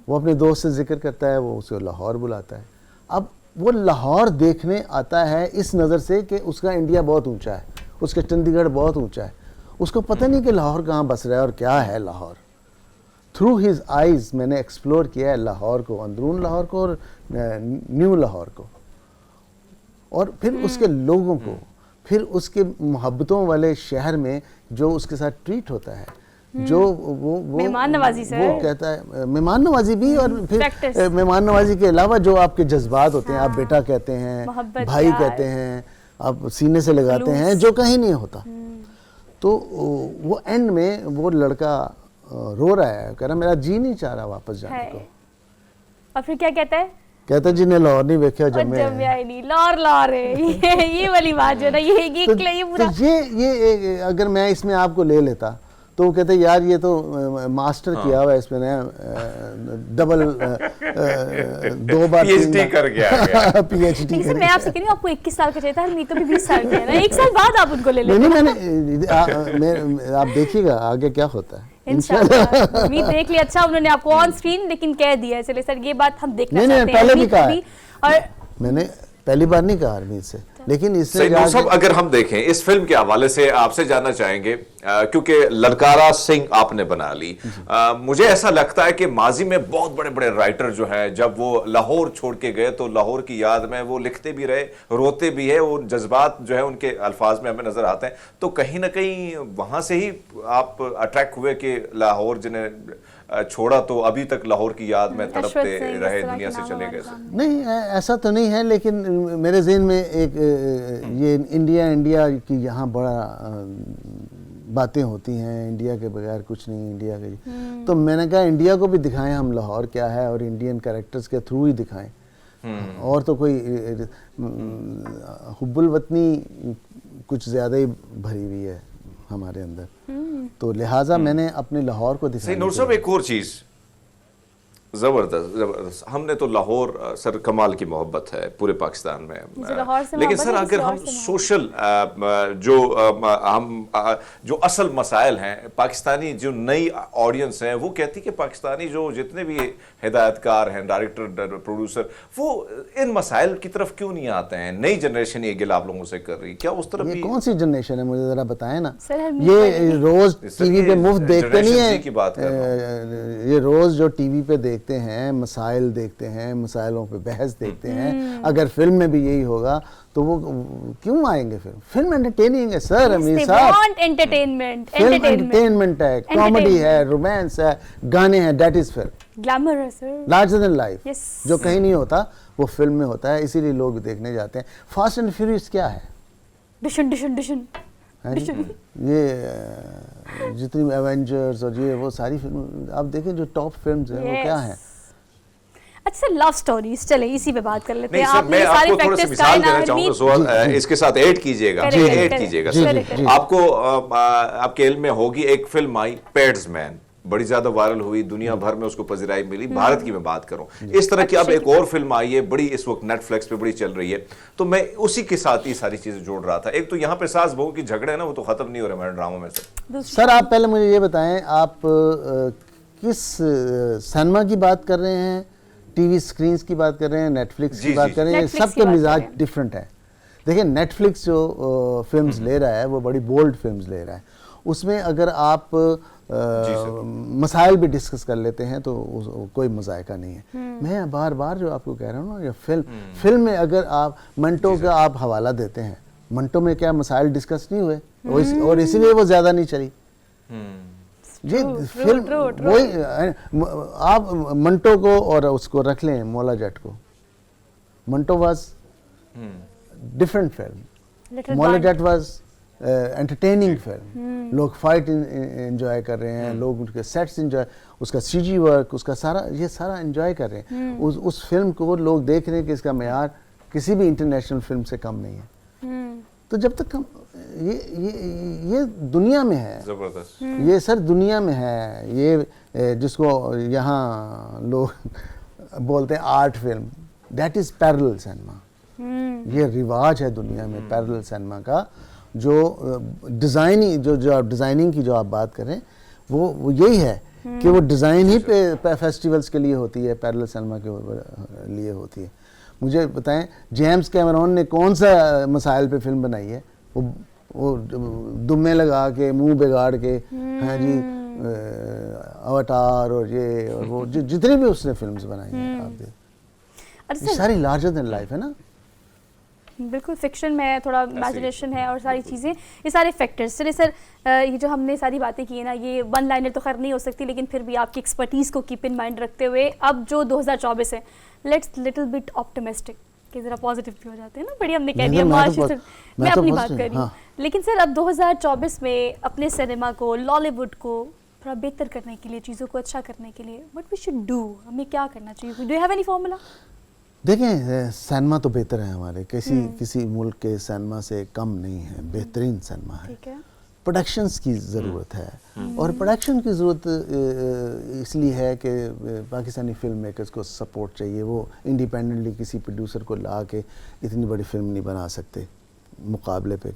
वो अपने दोस्त से जिक्र करता है, वो उसे लाहौर बुलाता है। अब वो लाहौर देखने आता है इस नज़र से कि उसका इंडिया बहुत ऊंचा है, उसका चंडीगढ़ बहुत ऊंचा है, उसको पता नहीं कि लाहौर कहाँ बस रहा है और क्या है लाहौर। थ्रू हिज आइज़ मैंने एक्सप्लोर किया है लाहौर को, अंदरून लाहौर को और न्यू लाहौर को, और फिर उसके लोगों को, फिर उसके मोहब्बतों वाले शहर में जो उसके साथ ट्रीट होता है, जो वो मेहमान नवाजी सर। वो कहता है मेहमान नवाजी भी, और Practice। फिर मेहमान नवाजी के अलावा जो आपके जज्बात होते हैं, आप बेटा कहते हैं, मोहब्बत, भाई प्यार। कहते हैं, आप सीने से लगाते खलूस। हैं, जो कहीं नहीं होता। तो वो एंड में वो लड़का रो रहा है, कह रहा मेरा जी नहीं चाह रहा वापस जाने है। को। और फिर क्या कहता है? कहता जी ने लाहौर नहीं देखा और जब जब आई नहीं, लौर है। ये वाली बात जो है ना, ये पूरा ये अगर मैं इसमें आपको ले लेता तो वो कहते यार ये तो मास्टर किया हुआ है इसमें डबल 2 बार PhD कर गया PhD नहीं सर, मैं आपसे कह रही हूँ आपको 21 साल का चाहिए था, हरमीत तो भी 20 साल की है ना, 1 साल बाद आप उनको ले नहीं लेते। मैंने आप देखिएगा आगे क्या होता है। इंशाल्लाह उम्मीद देख ली। अच्छा, उन्होंने आपको ऑन स्क्रीन लेकिन कह दिया है, चलिए सर ये बात हम देखना नहीं, चाहते हैं। पहले भी हरमीत कहा को है। और मैंने पहली बार नहीं कहा हरमीत से, लेकिन इसने सही नूर साहब, अगर हम देखें इस फिल्म के हवाले से आपसे जानना चाहेंगे, क्योंकि ललकारा सिंह आपने बना ली, मुझे ऐसा लगता है कि माजी में बहुत बड़े बड़े राइटर जो हैं जब वो लाहौर छोड़ के गए तो लाहौर की याद में वो लिखते भी रहे, रोते भी है, वो जज्बात जो है उनके अल्फाज में हमें नजर आते हैं। तो कहीं ना कहीं वहां से ही आप अट्रैक्ट हुए कि लाहौर जिन्हें छोड़ा तो अभी तक लाहौर की याद में अशरफ तड़पते सिंह, इस रहे, तरह दुनिया के से नाम चले हमारे गए। सामने। नहीं ऐसा तो नहीं है, लेकिन मेरे ज़हन में एक ये इंडिया की यहाँ बड़ा बातें होती हैं, इंडिया के बगैर कुछ नहीं, इंडिया के तो मैंने कहा इंडिया को भी दिखाएं हम लाहौर क्या है, और इंडियन कैरेक्टर्स के थ्रू ही दिखाएं। और तो कोई हुब्बुल वतनी कुछ ज़्यादा ही भरी हुई है हमारे अंदर, तो लिहाजा मैंने अपने लाहौर को सही दिखाया। नूर साहब, एक और चीज जबरदस्त, हमने तो लाहौर सर कमाल की मोहब्बत है पूरे पाकिस्तान में, मुझे लाहौर से लेकिन मोहब्बत सर है, अगर किसी हम और से सोशल जो असल मसाइल हैं, पाकिस्तानी जो नई ऑडियंस है वो कहती कि पाकिस्तानी जो जितने भी हिदायतकार हैं, डायरेक्टर, प्रोड्यूसर, वो इन मसाइल की तरफ क्यों नहीं आते हैं? नई जनरेशन ये गिला आप लोगों से कर रही, क्या उस तरफ ये भी? कौन सी जनरेशन है मुझे जरा बताएं ना। सर, हम ये रोज सर, टीवी ये पे मुफ्त देखते नहीं जनरेशन Z की बात कर रहा है, ये रोज जो टीवी पे देखते हैं, मसाइल देखते हैं, मसाइलों पे बहस देखते हैं। अगर फिल्म में भी यही होगा तो वो क्यों आएंगे? फिल्म एंटरटेनिंग है सर, अमीर साहब, एंटरटेनमेंट, फिल्म एंटरटेनमेंट है, कॉमेडी है, रोमांस है, गाने हैं, दैट इज फिल्म। ग्लैमर है sir, larger than life, Yes. जो कहीं नहीं होता वो फिल्म में होता है, इसीलिए लोग देखने जाते हैं। फास्ट एंड फ्यूरियस क्या है? डिशन डिशन डिशन है जी? ये जितनी एवेंजर्स और ये वो सारी फिल्म आप देखें, जो टॉप फिल्म्स हैं वो क्या हैं? अच्छा लव स्टोरीज, चले इसी पे बात कर लेते नहीं हैं। सर, आपने मैं सारे आपको थोड़ा सा फैक्टर्स मिसाल देना कायनात चाहूंगा में सुहाल, इसके साथ ऐड कीजिएगा, करेक्ट, ऐड करेक्ट, कीजिएगा करेक्ट, सर। करेक्ट। आपको आपके इल्म में होगी एक फिल्म आई पैड्समैन, बड़ी ज्यादा वायरल हुई, दुनिया भर में उसको पजराई मिली, भारत की मैं बात करूं। इस तरह की अब एक और फिल्म आई है बड़ी, इस वक्त नेटफ्लिक्स पे बड़ी चल रही है, तो मैं उसी के साथ ही सारी चीजें जोड़ रहा था। एक तो यहाँ पे सास बहू की झगड़े है ना, वो तो खत्म नहीं हो रहे हमारे ड्रामा में सर। आप पहले मुझे ये बताएं, आप किस सिनेमा की बात कर रहे हैं, टीवी स्क्रीन्स की बात कर रहे हैं, नेटफ्लिक्स की बात कर रहे हैं? नेटफ्लिक्स की सबके बात मिजाज कर रहे हैं। डिफरेंट है। देखिए नेटफ्लिक्स जो फिल्म्स ले रहा है वो बड़ी बोल्ड फिल्म्स ले रहा है। उसमें अगर आप मसाइल भी डिस्कस कर लेते हैं तो कोई मजायका नहीं है। मैं बार बार जो आपको कह रहा हूँ ना, ये फिल्म में अगर आप मंटो का आप हवाला देते हैं, मंटो में क्या मसाइल डिस्कस नहीं हुए और इसीलिए वो ज्यादा नहीं चली। जी फिल्म वही, आप मंटो को और उसको रख लें, मौला जट को। मंटो वाज डिफरेंट फिल्म, मौला जट वाज एंटरटेनिंग फिल्म। लोग फाइट एंजॉय कर रहे हैं, लोग उनके सेट्स एंजॉय, उसका सीजी वर्क, उसका सारा ये सारा एंजॉय कर रहे हैं। उस फिल्म को लोग देख रहे हैं कि इसका मेयार किसी भी इंटरनेशनल फिल्म से कम नहीं है। तो जब तक हम ये दुनिया में है, जबरदस्त, ये सर दुनिया में है, ये जिसको यहाँ लोग बोलते हैं art film, that is parallel cinema. ये रिवाज है दुनिया में पैरेलल सिनेमा का। जो डिजाइनिंग जो आप डिजाइनिंग की जो आप बात करें, वो यही है कि वो डिजाइन ही पे फेस्टिवल्स के लिए होती है, पैरेलल सिनेमा के लिए होती है। मुझे बताएं, जेम्स कैमरॉन ने कौन सा मसाइल पे फिल्म बनाई है? वो दुम्मे लगा के, मुंह बिगाड़ के, हाँ जी, अवतार और ये और वो जितनी भी उसने फिल्म्स बनाई हैं, आप देख, ये सारी लार्जर देन लाइफ है ना। बिल्कुल फिक्शन में है, थोड़ा इमेजिनेशन है और सारी चीज़ें, ये सारे फैक्टर्स। चलिए सर, ये जो हमने सारी बातें की है ना, ये वन लाइनर तो खैर नहीं हो सकती, लेकिन फिर भी आपकी एक्सपर्टीज़ को कीप इन माइंड रखते हुए अब जो 2024 है, लेट्स लिटिल बिट ऑप्टिमिस्टिक, कि ज़रा पॉजिटिव भी हो जाते हैं ना। बड़ी हमने कह दिया मार्च से, मैं अपनी बात कर रही हूँ, लेकिन सर अब 2024 में अपने सिनेमा को, लॉलीवुड को थोड़ा बेहतर करने के लिए, चीज़ों को अच्छा करने के लिए व्हाट वी शुड डू, हमें क्या करना चाहिए? Do you have any formula? देखें, सिनेमा तो बेहतर है हमारे, किसी मुल्क के सिनेमा से कम नहीं है, बेहतरीन सिनेमा है। ठीक है, प्रोडक्शंस की ज़रूरत है, और प्रोडक्शन की ज़रूरत इसलिए है कि पाकिस्तानी फिल्म मेकर्स को सपोर्ट चाहिए। वो इंडिपेंडेंटली किसी प्रोड्यूसर को ला के इतनी बड़ी फिल्म नहीं बना सकते मुकाबले पे।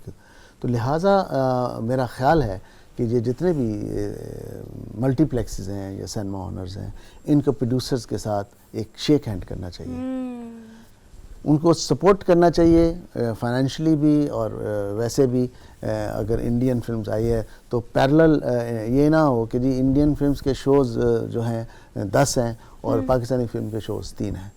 तो लिहाजा मेरा ख्याल है कि ये जितने भी मल्टीप्लेक्सेस हैं या सिनेमा ऑनर्स हैं, इनको प्रोड्यूसर्स के साथ एक शेक हैंड करना चाहिए, उनको सपोर्ट करना चाहिए फाइनेंशियली भी और वैसे भी। अगर इंडियन फिल्म्स आई है तो पैरेलल ये ना हो कि जी इंडियन फिल्म्स के शोज़ जो हैं 10 हैं और पाकिस्तानी फिल्म के शोज़ 3 हैं,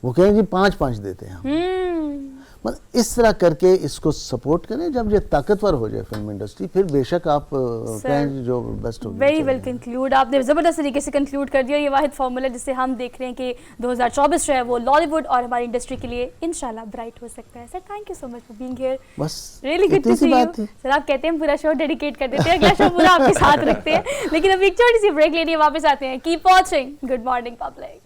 वो कहें जी 5-5 देते हैं हम। मतलब इस तरह करके इसको सपोर्ट करें। जब ये ताकतवर हो जाए फिल्म इंडस्ट्री, फिर बेशक आप कहें जो बेस्ट होगी। वेरी वेल कंक्लूड, आपने ज़बरदस्त तरीके से कंक्लूड कर दिया। ये वाहिद फार्मूला जिससे हम देख रहे हैं कि 2024 जो है वो लॉलीवुड और हमारी इंडस्ट्री के लिए इंशाल्लाह ब्राइट हो सकता है। Sir thank you so much for being here, बस really good to see you. Sir आप कहते हैं पूरा शो डेडिकेट कर देते हैं, अगला शो पूरा आपके साथ रखते हैं, लेकिन अभी एक छोटी सी ब्रेक लेने वापस आते हैं। Keep watching good morning public.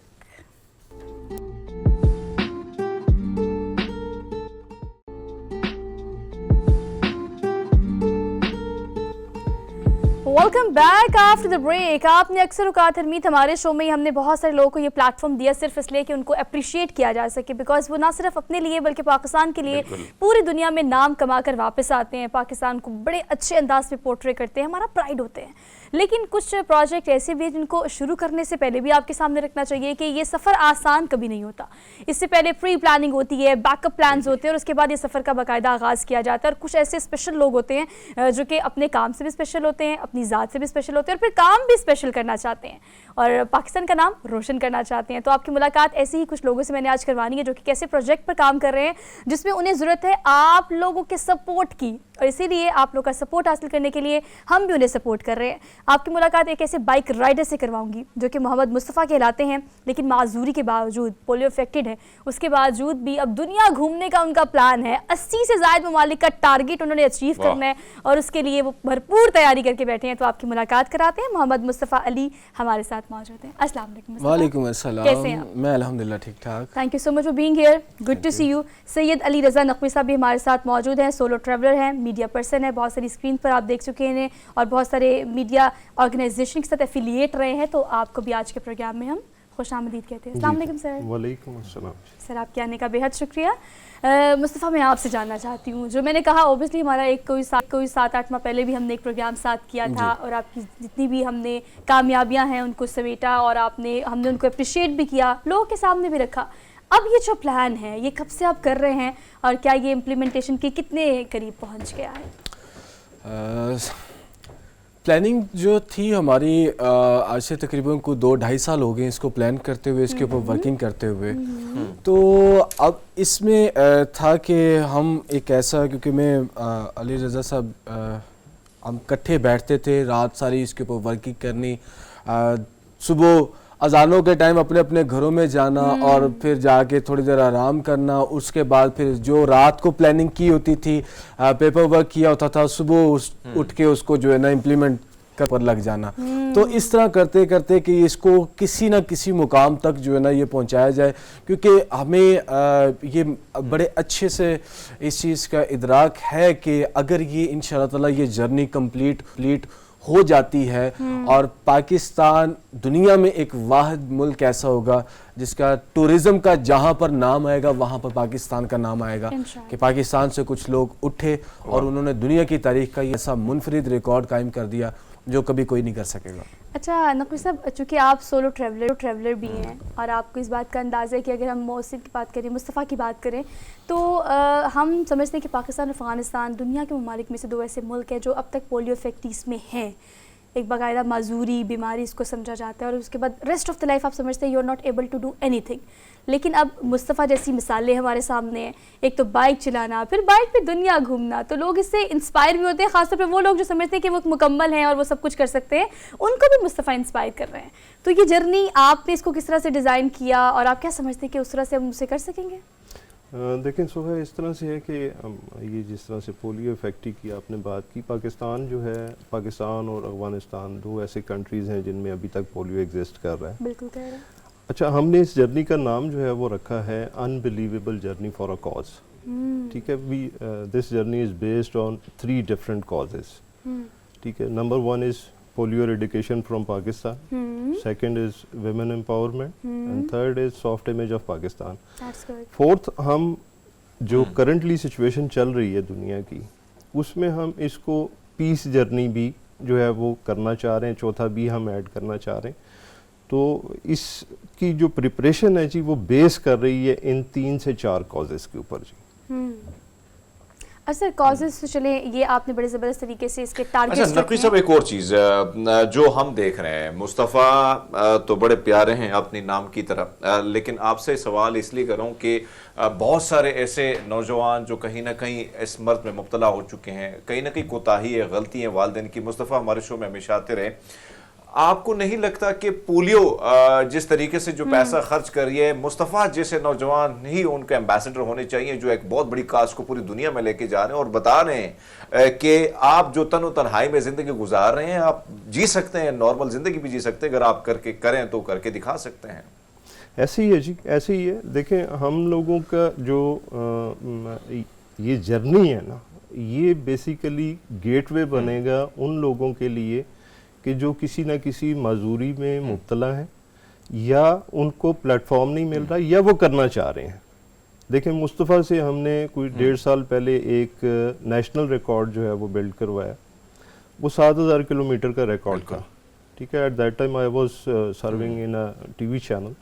Welcome back after the break. आपने अक्सर औकात हरमीत हमारे शो में हमने बहुत सारे लोगों को ये प्लेटफॉर्म दिया सिर्फ इसलिए कि उनको अप्रिशिएट किया जा सके, बिकॉज वो ना सिर्फ अपने लिए बल्कि पाकिस्तान के लिए पूरी दुनिया में नाम कमा कर वापस आते हैं, पाकिस्तान को बड़े अच्छे अंदाज में पोर्ट्रे करते हैं, हमारा प्राइड होते हैं। लेकिन कुछ प्रोजेक्ट ऐसे भी हैं जिनको शुरू करने से पहले भी आपके सामने रखना चाहिए कि ये सफ़र आसान कभी नहीं होता। इससे पहले प्री प्लानिंग होती है, बैकअप प्लान्स होते हैं और उसके बाद ये सफ़र का बाकायदा आगाज़ किया जाता है। और कुछ ऐसे स्पेशल लोग होते हैं जो कि अपने काम से भी स्पेशल होते हैं, अपनी ज़ात से भी स्पेशल होते हैं और फिर काम भी स्पेशल करना चाहते हैं और पाकिस्तान का नाम रोशन करना चाहते हैं। तो आपकी मुलाकात ऐसे ही कुछ लोगों से मैंने आज करवानी है जो कि कैसे प्रोजेक्ट पर काम कर रहे हैं जिसमें उन्हें ज़रूरत है आप लोगों के सपोर्ट की, और इसीलिए आप लोग का सपोर्ट हासिल करने के लिए हम भी उन्हें सपोर्ट कर रहे हैं। आपकी मुलाकात एक ऐसे बाइक राइडर से करवाऊंगी जो कि मोहम्मद मुस्तफ़ा कहलाते हैं, लेकिन माजूरी के बावजूद, पोलियो अफेक्टेड है, उसके बावजूद भी अब दुनिया घूमने का उनका प्लान है। 80 से ज़ायद ममालिक का टारगेट उन्होंने अचीव करना है और उसके लिए वो भरपूर तैयारी करके बैठे हैं। तो आपकी मुलाकात कराते हैं। मोहम्मद मुस्तफ़ा अली हमारे साथ मौजूद हैं। अस्सलाम वालेकुम मुस्तफ़ा। वालेकुम अस्सलाम। कैसे हैं आप? मैं अल्हम्दुलिल्लाह ठीक ठाक। Thank you so much for being here, good to see you. Syed Ali Raza Naqvi sahab भी हमारे साथ मौजूद हैं, सोलो ट्रैवलर हैं, मीडिया पर्सन है, बहुत सारी स्क्रीन पर आप देख चुके हैं और बहुत सारे मीडिया ऑर्गेनाइजेशन के साथ एफिलिएट रहे हैं। तो आपको भी आज के प्रोग्राम में हम खुशामदीद कहते हैं। अस्सलाम वालेकुम सर। वालेकुम अस्सलाम। सर आपके आने का बेहद शुक्रिया। मुस्तफ़ा, मैं आपसे जानना चाहती हूँ, जो मैंने कहा ऑब्वियसली हमारा एक कोई 7-8 माह पहले भी हमने एक प्रोग्राम साथ किया था और आपकी जितनी भी हमने कामयाबियाँ हैं उनको समेटा और हमने उनको अप्रिशिएट भी किया, लोगों के सामने भी रखा। अब ये जो प्लान है ये कब से आप कर रहे हैं और क्या ये इम्प्लीमेंटेशन के कितने करीब पहुँच गया है? प्लानिंग जो थी हमारी आज से तकरीबन को 2-2.5 साल हो गए इसको प्लान करते हुए, इसके ऊपर वर्किंग करते हुए। तो अब इसमें था कि हम एक ऐसा, क्योंकि मैं अली रज़ा साहब हम इकट्ठे बैठते थे, रात सारी इसके ऊपर वर्किंग करनी, सुबह अजानों के टाइम अपने अपने घरों में जाना और फिर जाके थोड़ी देर आराम करना, उसके बाद फिर जो रात को प्लानिंग की होती थी, पेपर वर्क किया होता था, सुबह उठ के उसको जो है ना इम्प्लीमेंट कर पर लग जाना। तो इस तरह करते करते कि इसको किसी ना किसी मुकाम तक जो है ना ये पहुंचाया जाए, क्योंकि हमें ये बड़े अच्छे से इस चीज़ का इदराक है कि अगर ये इंशाअल्लाह ताला ये जर्नी कंप्लीट हो जाती है और पाकिस्तान दुनिया में एक वाहिद मुल्क ऐसा होगा जिसका टूरिज़्म का जहाँ पर नाम आएगा वहाँ पर पाकिस्तान का नाम आएगा, कि पाकिस्तान से कुछ लोग उठे और उन्होंने दुनिया की तारीख का ये ऐसा मुनफरिद रिकॉर्ड कायम कर दिया जो कभी कोई नहीं कर सकेगा। अच्छा नकवी साहब, चूँकि आप सोलो ट्रैवलर भी हैं और आपको इस बात का अंदाज़ा है कि अगर हम मोहसिन की बात करें, मुस्तफ़ा की बात करें, तो हम समझते हैं कि पाकिस्तान और अफ़गानिस्तान दुनिया के ममालिक में से 2 ऐसे मुल्क हैं जो अब तक पोलियो इफेक्टीज़ में हैं। एक बाकायदा माजूरी बीमारी इसको समझा जाता है और उसके बाद रेस्ट ऑफ द लाइफ आप समझते हैं you are not able to do anything. लेकिन अब मुस्तफ़ा जैसी मिसालें हमारे सामने हैं, एक तो बाइक चलाना, फिर बाइक पे दुनिया घूमना, तो लोग इससे इंस्पायर भी होते हैं। खासतौर पे वो लोग जो समझते हैं कि वो मुकम्मल हैं और वो सब कुछ कर सकते हैं, उनको भी मुस्तफ़ा इंस्पायर कर रहे हैं। तो ये जर्नी आपने इसको किस तरह से डिज़ाइन किया और आप क्या समझते हैं कि उस तरह से हम उसे कर सकेंगे? देखें सुबह इस तरह से है कि ये जिस तरह से पोलियो इफेक्टी की आपने बात की, पाकिस्तान जो है, पाकिस्तान और अफगानिस्तान 2 ऐसे कंट्रीज़ हैं जिनमें अभी तक पोलियो एग्जिस्ट कर रहा है। बिल्कुल कह रहे हैं। अच्छा, हमने इस जर्नी का नाम जो है वो रखा है unbelievable journey for a cause. ठीक है, this journey is based on 3 different causes. ठीक है, number 1 is polio eradication from Pakistan, second is women empowerment, and third is soft image of Pakistan. That's good. Fourth, हम जो currently situation चल रही है दुनिया की, उसमें हम इसको पीस जर्नी भी जो है वो करना चाह रहे हैं, चौथा भी हम ऐड करना चाह रहे हैं। तो इसकी जो प्रिपरेशन है जी वो बेस कर रही है इन 3 से 4 कॉजेज़ के ऊपर जी। सर कॉजेज़ तो चले, ये आपने बड़े ज़बरदस्त तरीके से इसके टारगेट्स अच्छा नकवी साहब, एक और चीज़ जो हम देख रहे हैं, मुस्तफ़ा तो बड़े प्यारे हैं अपनी नाम की तरह, लेकिन आपसे सवाल इसलिए कर रहा हूँ कि बहुत सारे ऐसे नौजवान जो कहीं ना कहीं इस मर्द में मुब्तला हो चुके हैं, कहीं ना कहीं कोताही है, गलती है वालिदैन की। मुस्तफ़ा हमारे शो में हमेशा आते रहे, आपको नहीं लगता कि पोलियो जिस तरीके से जो पैसा खर्च कर रही है, मुस्तफ़ा जैसे नौजवान ही उनके एम्बेसडर होने चाहिए जो एक बहुत बड़ी काज को पूरी दुनिया में लेके जा रहे हैं और बता रहे हैं कि आप जो तनो तन्हाई में ज़िंदगी गुजार रहे हैं, आप जी सकते हैं, नॉर्मल ज़िंदगी भी जी सकते हैं, अगर आप करें तो करके दिखा सकते हैं। ऐसे ही है जी, ऐसे ही है। देखें, हम लोगों का जो ये जर्नी है ना, ये बेसिकली गेटवे बनेगा उन लोगों के लिए कि जो किसी न किसी माजूरी में मुब्तला हैं या उनको प्लेटफॉर्म नहीं मिल रहा या वो करना चाह रहे हैं। देखें, मुस्तफ़ा से हमने कोई 1.5 साल पहले एक नेशनल रिकॉर्ड जो है वो बिल्ड करवाया, वो 7000 किलोमीटर का रिकॉर्ड था। ठीक है, at that time I was serving in a TV channel,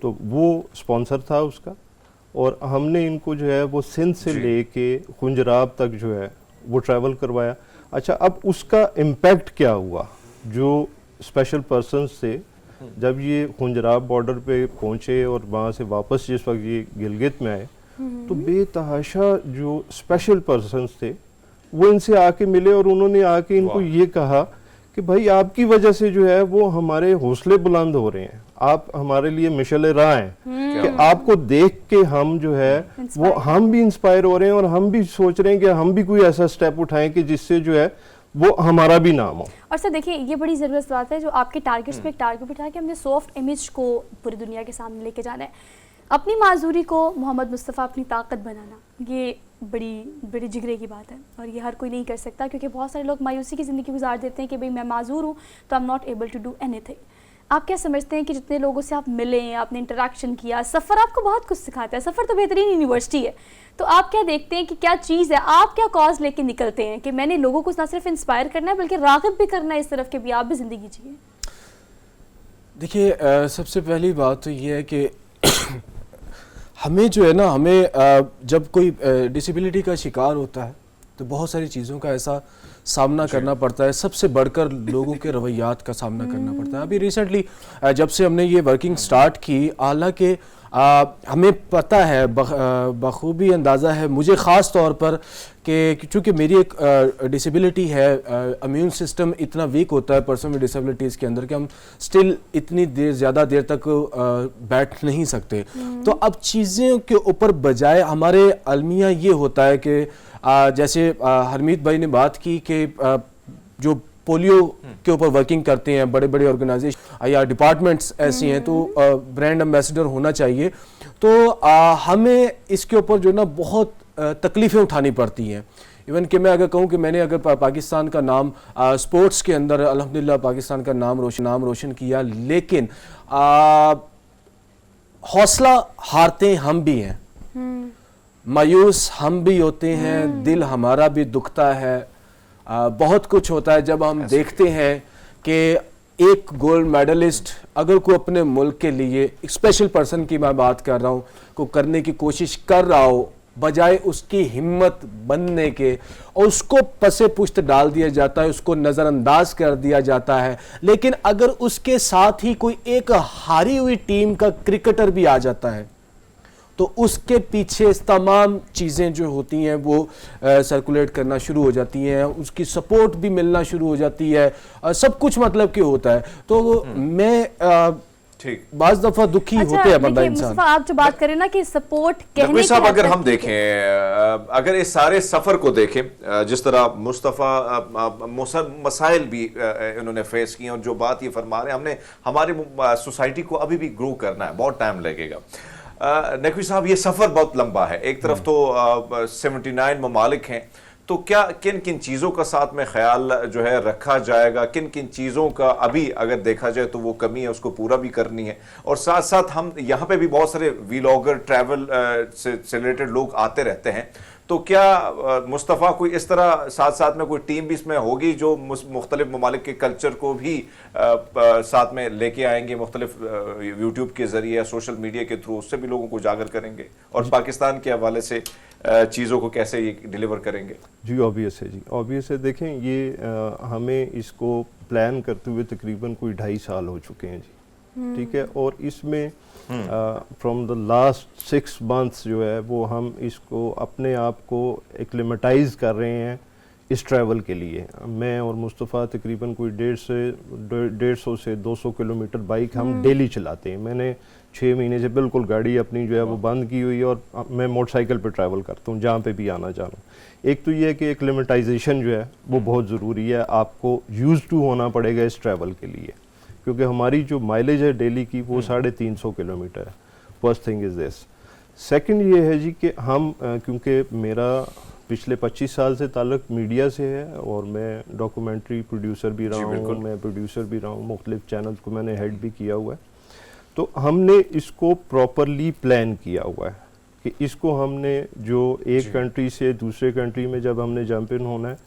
तो वो स्पॉन्सर था उसका, और हमने इनको जो है वो सिंध से लेके खुंजराब तक जो है वो ट्रैवल करवाया। अच्छा, अब उसका इम्पैक्ट क्या हुआ? जो स्पेशल पर्सन्स थे, जब ये खुंजराब बॉर्डर पे पहुंचे और वहाँ से वापस जिस वक्त ये गिलगित में आए, तो बेतहाशा जो स्पेशल पर्सन्स थे वो इनसे आके मिले और उन्होंने आके इनको ये कहा कि भाई आपकी वजह से जो है वो हमारे हौसले बुलंद हो रहे हैं, आप हमारे लिए मिशल राह हैं कि आपको देख के हम जो है वो हम भी इंस्पायर हो रहे हैं और हम भी सोच रहे हैं कि हम भी कोई ऐसा स्टेप उठाएं कि जिससे जो है वो हमारा भी नाम हो। और सर देखिए, ये बड़ी ज़बरदस्त बात है जो आपके टारगेट्स पे एक टारगेट बिठा के हमने सॉफ्ट इमेज को पूरी दुनिया के सामने लेके जाना है, अपनी माजूरी को मोहम्मद मुस्तफ़ा अपनी ताकत बनाना, ये बड़ी जिगरे की बात है और ये हर कोई नहीं कर सकता, क्योंकि बहुत सारे लोग मायूसी की ज़िंदगी गुजार देते हैं कि भाई मैं माजूर हूँ तो I am not able to do anything. आप क्या समझते हैं कि जितने लोगों से आप मिले, आपने इंटरेक्शन किया, सफ़र आपको बहुत कुछ सिखाता है, सफ़र तो बेहतरीन यूनिवर्सिटी है, तो आप क्या देखते हैं कि क्या चीज़ है, आप क्या कॉज लेके निकलते हैं कि मैंने लोगों को ना सिर्फ इंस्पायर करना है बल्कि राग़िब भी करना है इस तरफ के भी आप भी ज़िंदगी जिए? देखिए, सबसे पहली बात तो ये है कि हमें जो है ना, हमें जब कोई डिसेबिलिटी का शिकार होता है तो बहुत सारी चीज़ों का ऐसा सामना करना पड़ता है, सबसे बढ़कर लोगों के रवैयात का सामना करना पड़ता है। अभी रिसेंटली जब से हमने ये वर्किंग स्टार्ट की, हालांकि हमें पता है, बखूबी अंदाज़ा है मुझे ख़ास तौर पर कि चूँकि मेरी एक डिसेबिलिटी है, इम्यून सिस्टम इतना वीक होता है पर्सन विद डिसेबिलिटीज़ के अंदर कि हम स्टिल इतनी देर ज़्यादा देर तक बैठ नहीं सकते। तो अब चीज़ों के ऊपर बजाय हमारे अलमिया ये होता है कि जैसे हरमीत भाई ने बात की कि जो पोलियो के ऊपर वर्किंग करते हैं बड़े बड़े ऑर्गेनाइजेशन या डिपार्टमेंट्स ऐसी हैं, तो ब्रांड एम्बेसडर होना चाहिए। तो हमें इसके ऊपर जो ना बहुत तकलीफ़ें उठानी पड़ती हैं। इवन कि मैं अगर कहूँ कि मैंने अगर पाकिस्तान का नाम स्पोर्ट्स के अंदर अल्हम्दुलिल्लाह पाकिस्तान का नाम रोशन किया, लेकिन हौसला हारते हम भी हैं, मायूस हम भी होते हैं, दिल हमारा भी दुखता है, बहुत कुछ होता है जब हम देखते हैं कि एक गोल्ड मेडलिस्ट अगर कोई अपने मुल्क के लिए, एक स्पेशल पर्सन की मैं बात कर रहा हूँ, को करने की कोशिश कर रहा हो, बजाय उसकी हिम्मत बनने के और उसको पसे पुश्त डाल दिया जाता है, उसको नज़रअंदाज कर दिया जाता है। लेकिन अगर उसके साथ ही कोई एक हारी हुई टीम का क्रिकेटर भी आ जाता है तो उसके पीछे तमाम चीज़ें जो होती हैं वो सर्कुलेट करना शुरू हो जाती हैं, उसकी सपोर्ट भी मिलना शुरू हो जाती है, सब कुछ मतलब कि होता है। तो मैं बाज़ दफ़ा दुखी होते हैं बंदा इंसान। आप जो बात करें ना कि सपोर्ट कहने की साहब, अगर हम देखें, अगर इस सारे सफ़र को देखें, जिस तरह मुस्तफ़ा मसाइल भी इन्होंने फेस किए और जो बात ये फरमा रहे हैं, हमने हमारी सोसाइटी को अभी भी ग्रो करना है, बहुत टाइम लगेगा। नकवी साहब, ये सफ़र बहुत लंबा है, एक तरफ तो 79 ममालिक हैं, तो क्या किन किन चीज़ों का साथ में ख्याल जो है रखा जाएगा, किन किन चीज़ों का अभी अगर देखा जाए तो वो कमी है, उसको पूरा भी करनी है, और साथ साथ हम यहाँ पे भी बहुत सारे वीलॉगर ट्रैवल से रिलेटेड लोग आते रहते हैं, तो क्या मुस्तफ़ा कोई इस तरह साथ साथ में कोई टीम भी इसमें होगी जो मुख्तलिफ ममालिक के कल्चर को भी साथ में लेके आएंगे, मुख्तलिफ यूट्यूब के ज़रिए, सोशल मीडिया के थ्रू, उससे भी लोगों को उजागर करेंगे और पाकिस्तान के हवाले से चीज़ों को कैसे ये डिलीवर करेंगे? जी ऑब्वियस है। देखें, ये हमें इसको प्लान करते हुए तकरीबन कोई 2.5 साल हो चुके हैं जी, ठीक है, और इसमें फ्रॉम द लास्ट 6 मंथ्स जो है वो हम इसको अपने आप को एक्लिमेटाइज कर रहे हैं इस ट्रैवल के लिए। मैं और मुस्तफ़ा तकरीबन कोई 150 से 200 किलोमीटर बाइक हम डेली चलाते हैं। मैंने 6 महीने से बिल्कुल गाड़ी अपनी जो है वो बंद की हुई है और मैं मोटरसाइकिल पर ट्रैवल करता हूँ जहाँ पे भी आना जाना। एक तो ये है कि एक्लिमेटाइजेशन जो है वो बहुत ज़रूरी है, आपको यूज़ टू होना पड़ेगा इस ट्रैवल के लिए, क्योंकि हमारी जो माइलेज है डेली की वो 350 किलोमीटर है। First thing is this. Second ये है जी कि हम क्योंकि मेरा पिछले 25 साल से ताल्लुक मीडिया से है और मैं डॉक्यूमेंट्री प्रोड्यूसर भी रहा हूँ, मैं प्रोड्यूसर भी रहा हूँ, मुख्तलिफ चैनल्स को मैंने हेड भी किया हुआ है, तो हमने इसको प्रॉपरली प्लान किया हुआ है कि इसको हमने जो एक कंट्री से दूसरे कंट्री में जब हमने जंप इन होना है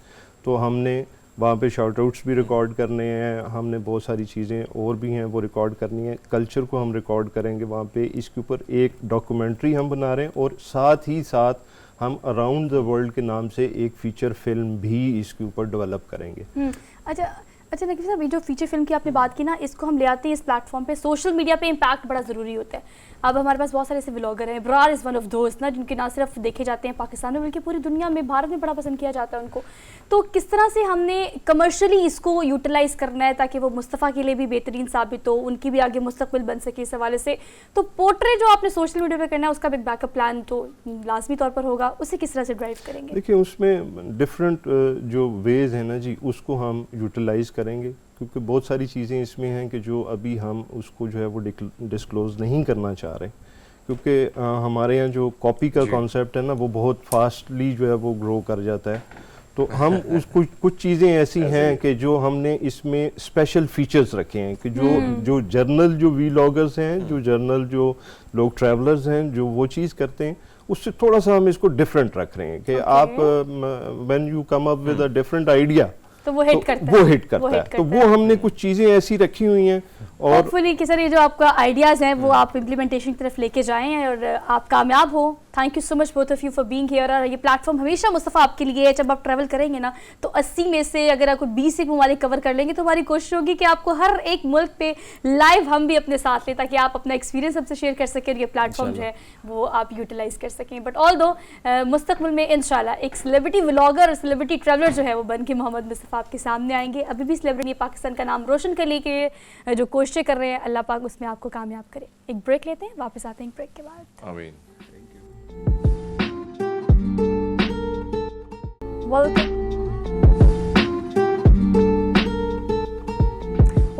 तो हमने वहाँ पे शाउट आउट्स भी रिकॉर्ड करने हैं, हमने बहुत सारी चीज़ें और भी हैं वो रिकॉर्ड करनी है, कल्चर को हम रिकॉर्ड करेंगे वहाँ पे। इसके ऊपर एक डॉक्यूमेंट्री हम बना रहे हैं और साथ ही साथ हम अराउंड द वर्ल्ड के नाम से एक फीचर फिल्म भी इसके ऊपर डेवलप करेंगे। अच्छा, अच्छा नकीब साहब, ये जो फीचर फिल्म की आपने बात की ना, इसको हम ले आते हैं इस प्लेटफॉर्म पे, सोशल मीडिया पे इम्पैक्ट बड़ा ज़रूरी होता है। अब हमारे पास बहुत सारे ऐसे व्लॉगर हैं, ब्रार इज़ वन ऑफ दोस्त ना, जिनके ना सिर्फ देखे जाते हैं पाकिस्तान में बल्कि पूरी दुनिया में, भारत में बड़ा पसंद किया जाता है उनको। तो किस तरह से हमने कमर्शियली इसको यूटिलाइज़ करना है ताकि वो मुस्तफ़ा के लिए भी बेहतरीन साबित हो, उनकी भी आगे मुस्तकबिल बन सके इस हवाले से। तो पोर्ट्रे जो आपने सोशल मीडिया पर करना है उसका भी एक बैकअप प्लान तो लाजमी तौर पर होगा, उसे किस तरह से ड्राइव करेंगे? देखिए उसमें डिफरेंट जो वेज है ना जी, उसको हम यूटिलाइज़ करेंगे, क्योंकि बहुत सारी चीज़ें इसमें हैं कि जो अभी हम उसको जो है वो डिस्क्लोज़ नहीं करना चाह रहे, क्योंकि हमारे यहाँ जो कॉपी का कॉन्सेप्ट है ना वो बहुत फास्टली जो है वो ग्रो कर जाता है। तो हम उस कुछ चीज़ें ऐसी हैं कि जो हमने इसमें स्पेशल फीचर्स रखे हैं कि जो जर्नल जो वीलॉगर्स हैं, जो जर्नल जो लोग ट्रैवलर्स हैं, जो वो चीज़ करते हैं, उससे थोड़ा सा हम इसको डिफरेंट रख रहे हैं कि आप when you come up with a different idea तो वो हिट करता है, वो हिट करता है। तो वो हमने कुछ चीज़ें ऐसी रखी हुई हैं और होपफुली कि सर ये जो आपका आइडियाज़ हैं वो आप इम्प्लीमेंटेशन की तरफ लेके जाएं और आप कामयाब हो। Thank you so much both of you for being here. और ये प्लेटफॉर्म हमेशा मुस्तफ़ा आपके लिए है। जब आप ट्रैवल करेंगे ना तो 80 में से अगर आपको 20 एक ममालिक कवर कर लेंगे तो हमारी कोशिश होगी कि आपको हर एक मुल्क पे लाइव हम भी अपने साथ लें ताकि आप अपना एक्सपीरियंस हमसे शेयर कर सकें और ये प्लेटफॉर्म जो है वो आप यूटिलाइज कर सकें। बट ऑल दो मुस्तकबिल में इंशाल्लाह एक सेलिब्रिटी व्लॉगर और सेलिब्रिटी ट्रैवलर जो है वो बन के मोहम्मद मुस्तफ़ा आपके सामने आएंगे। अभी भी सेलिब्रिटी पाकिस्तान का नाम रोशन करने के जो कोशिशें कर रहे हैं, अल्लाह पाक उसमें आपको कामयाब करे। एक ब्रेक लेते हैं, वापस आते हैं ब्रेक के बाद। आमीन।